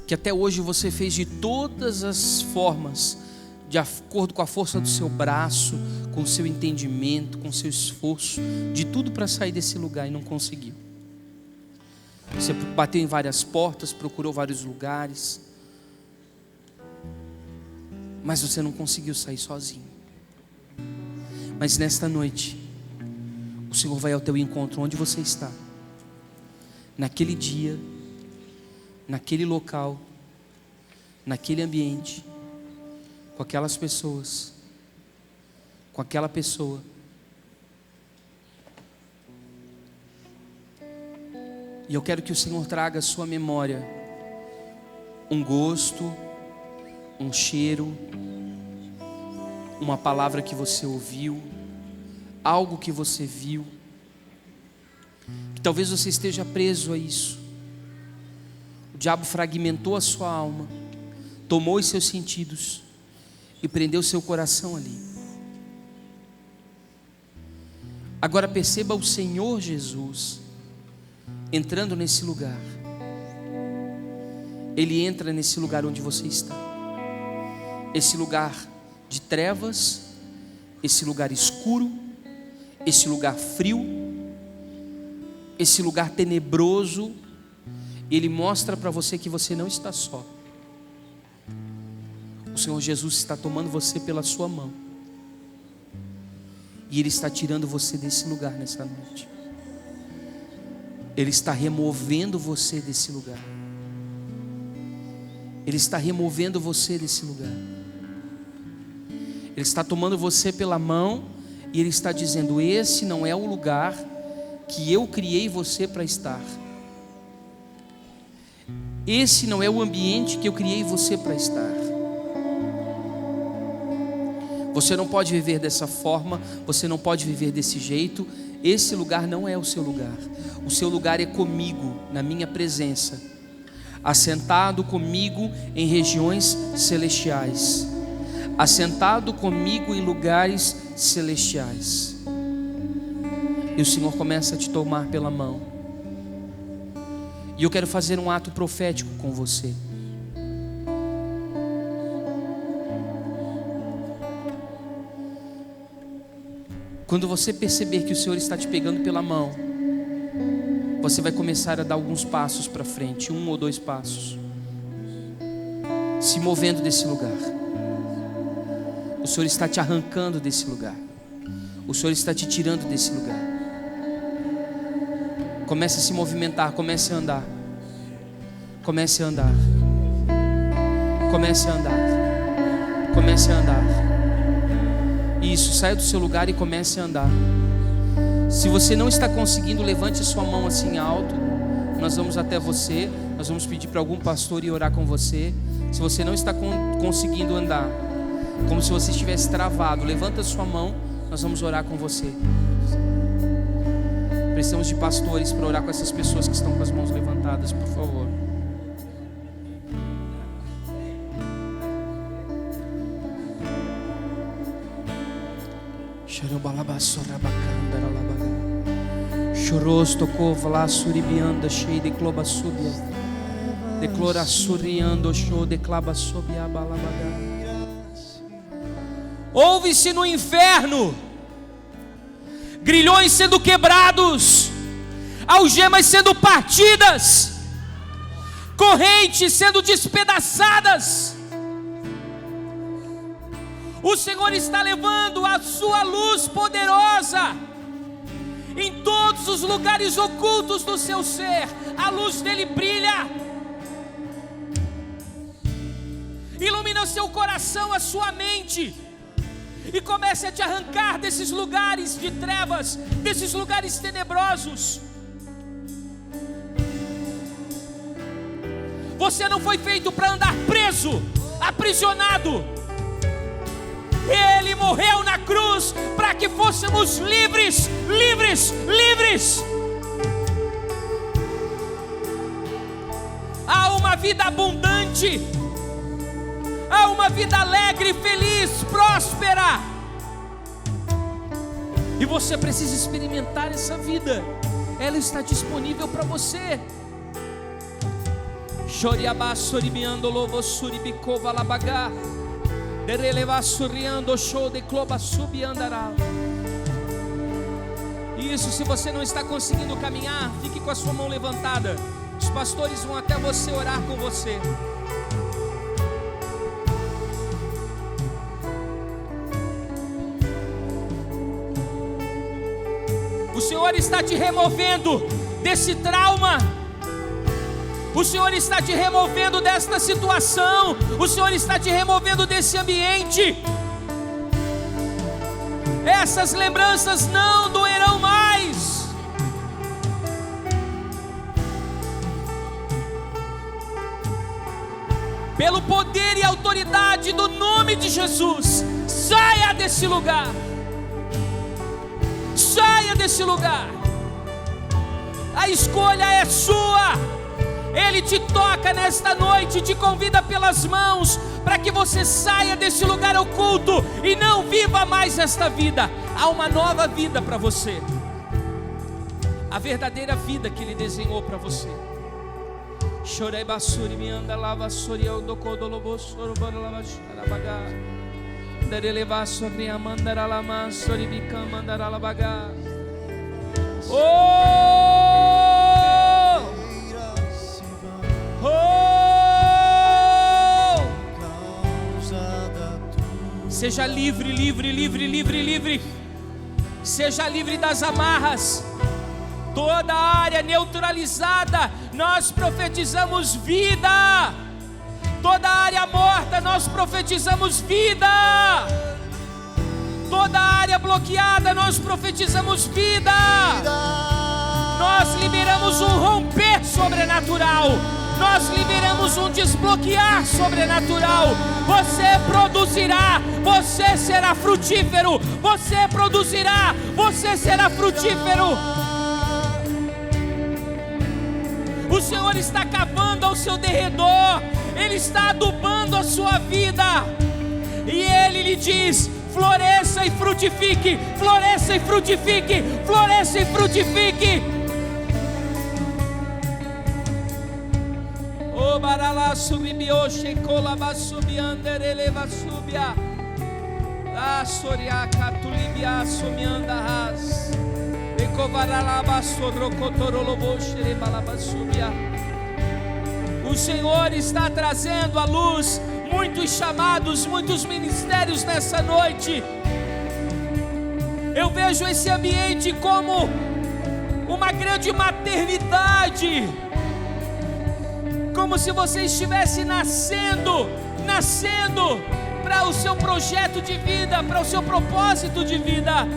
que até hoje você fez de todas as formas, de acordo com a força do seu braço, com o seu entendimento, com o seu esforço, de tudo para sair desse lugar e não conseguiu. Você bateu em várias portas, procurou vários lugares, mas você não conseguiu sair sozinho. Mas nesta noite, o Senhor vai ao teu encontro onde você está. Naquele dia, naquele local, naquele ambiente, com aquelas pessoas, com aquela pessoa. E eu quero que o Senhor traga à sua memória um gosto, um cheiro, uma palavra que você ouviu, algo que você viu, que talvez você esteja preso a isso. O diabo fragmentou a sua alma, tomou os seus sentidos e prendeu seu coração ali. Agora perceba o Senhor Jesus entrando nesse lugar. Ele entra nesse lugar onde você está, esse lugar de trevas, esse lugar escuro, esse lugar frio, esse lugar tenebroso. Ele mostra para você que você não está só. O Senhor Jesus está tomando você pela sua mão, e Ele está tirando você desse lugar nessa noite. Ele está removendo você desse lugar. Ele está removendo você desse lugar. Ele está tomando você pela mão e Ele está dizendo: esse não é o lugar que eu criei você para estar. Esse não é o ambiente que eu criei você para estar. Você não pode viver dessa forma, você não pode viver desse jeito. Esse lugar não é o seu lugar. O seu lugar é comigo, na minha presença, assentado comigo em regiões celestiais, assentado comigo em lugares celestiais. E o Senhor começa a te tomar pela mão. E eu quero fazer um ato profético com você. Quando você perceber que o Senhor está te pegando pela mão, você vai começar a dar alguns passos para frente, 1 ou 2 passos, se movendo desse lugar. O Senhor está te arrancando desse lugar. O Senhor está te tirando desse lugar. Comece a se movimentar, comece a andar. Comece a andar. Comece a andar. Comece a andar. Isso, saia do seu lugar e comece a andar. Se você não está conseguindo, levante sua mão assim alto. Nós vamos até você. Nós vamos pedir para algum pastor ir orar com você. Se você não está conseguindo andar, como se você estivesse travado, levanta sua mão. Nós vamos orar com você. Precisamos de pastores para orar com essas pessoas que estão com as mãos levantadas, por favor. Choros tocou lá suribianda cheio de cloba subia, declora suriando show de claba subia balabaga. Ouve-se no inferno grilhões sendo quebrados, algemas sendo partidas, correntes sendo despedaçadas. O Senhor está levando a sua luz poderosa em todos os lugares ocultos do seu ser. A luz dele brilha, ilumina o seu coração, a sua mente, e comece a te arrancar desses lugares de trevas, desses lugares tenebrosos. Você não foi feito para andar preso, aprisionado. Ele morreu na cruz para que fôssemos livres, livres, livres. Há uma vida abundante, há uma vida alegre, feliz, próspera. E você precisa experimentar essa vida. Ela está disponível para você. Choriabá soribiando lobo suribicova labagá. Isso, se você não está conseguindo caminhar, fique com a sua mão levantada. Os pastores vão até você orar com você. O Senhor está te removendo desse trauma. O Senhor está te removendo desta situação. O Senhor está te removendo desse ambiente. Essas lembranças não doerão mais. Pelo poder e autoridade do nome de Jesus, Saia desse lugar. Saia desse lugar. A escolha é sua. Ele te toca nesta noite, te convida pelas mãos para que você saia desse lugar oculto e não viva mais esta vida. Há uma nova vida para você, a verdadeira vida que Ele desenhou para você. Chorei basuri me anda lava sori eu do codolobo soro bora lava xarabaga dere levar sobre a mandara lama sori bicam mandara lavaga. Seja livre, livre, livre, livre, livre. Seja livre das amarras. Toda a área neutralizada, nós profetizamos vida. Toda a área morta, nós profetizamos vida. Toda a área bloqueada, nós profetizamos vida. Nós liberamos um romper sobrenatural. Nós liberamos um desbloquear sobrenatural. Você produzirá, você será frutífero. Você produzirá, você será frutífero. O Senhor está cavando ao seu derredor. Ele está adubando a sua vida. E Ele lhe diz: floresça e frutifique, floresça e frutifique, floresça e frutifique. O barala subibioche colaba subiander eleva subia. A soria catulibia sumianda ras. O Senhor está trazendo à luz muitos chamados, muitos ministérios nessa noite. Eu vejo esse ambiente como uma grande maternidade, como se você estivesse nascendo para o seu projeto de vida, para o seu propósito de vida.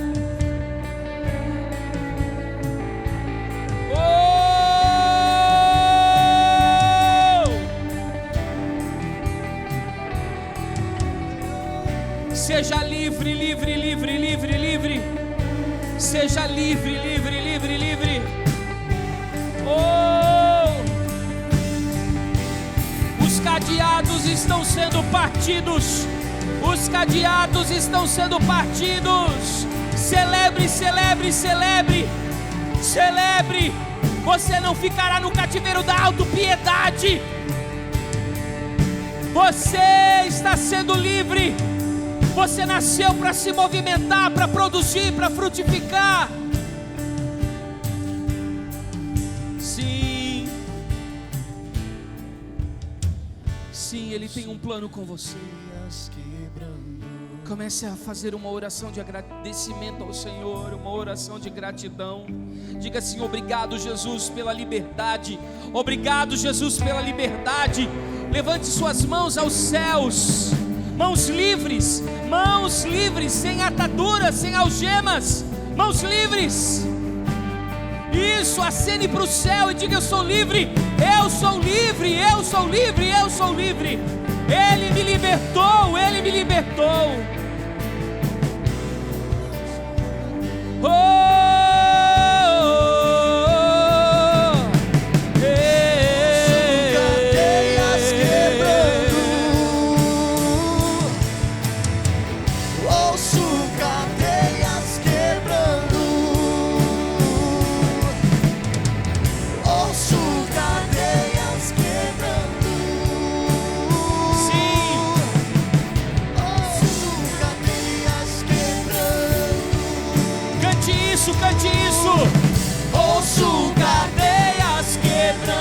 Seja livre, livre, livre, livre, livre. Seja livre, livre, livre, livre. Os cadeados estão sendo partidos. Os cadeados estão sendo partidos. Celebre, celebre, celebre. Celebre. Você não ficará no cativeiro da autopiedade. Você está sendo livre. Você nasceu para se movimentar, para produzir, para frutificar. Sim. Sim, Ele tem um plano com você. Comece a fazer uma oração de agradecimento ao Senhor, uma oração de gratidão. Diga assim: obrigado, Jesus, pela liberdade. Obrigado, Jesus, pela liberdade. Levante suas mãos aos céus. Mãos livres, sem ataduras, sem algemas, mãos livres. Isso, acene para o céu e diga: eu sou livre, eu sou livre, eu sou livre, eu sou livre. Ele me libertou, Ele me libertou. Cante isso. Ouço cadeias quebrando.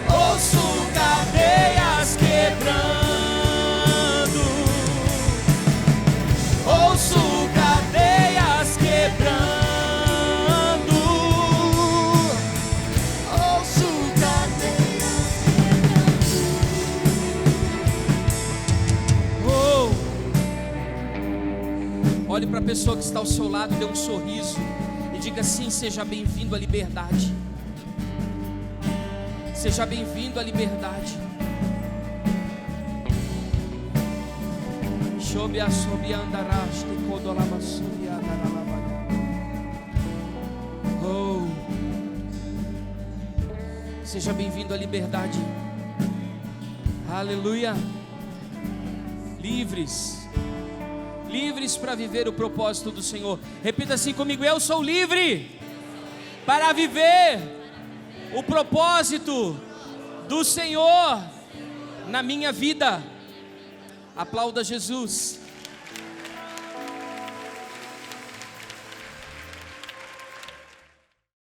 Ouço cadeias quebrando. Ouço cadeias quebrando. Ouço cadeias quebrando. Oh. Olhe para a pessoa que está ao seu lado, dê um sorriso e diga assim: seja bem-vindo à liberdade. Seja bem-vindo à liberdade. Oh, seja bem-vindo à liberdade. Aleluia. Livres para viver o propósito do Senhor. Repita assim comigo: eu sou livre para viver o propósito do Senhor na minha vida. Aplauda Jesus.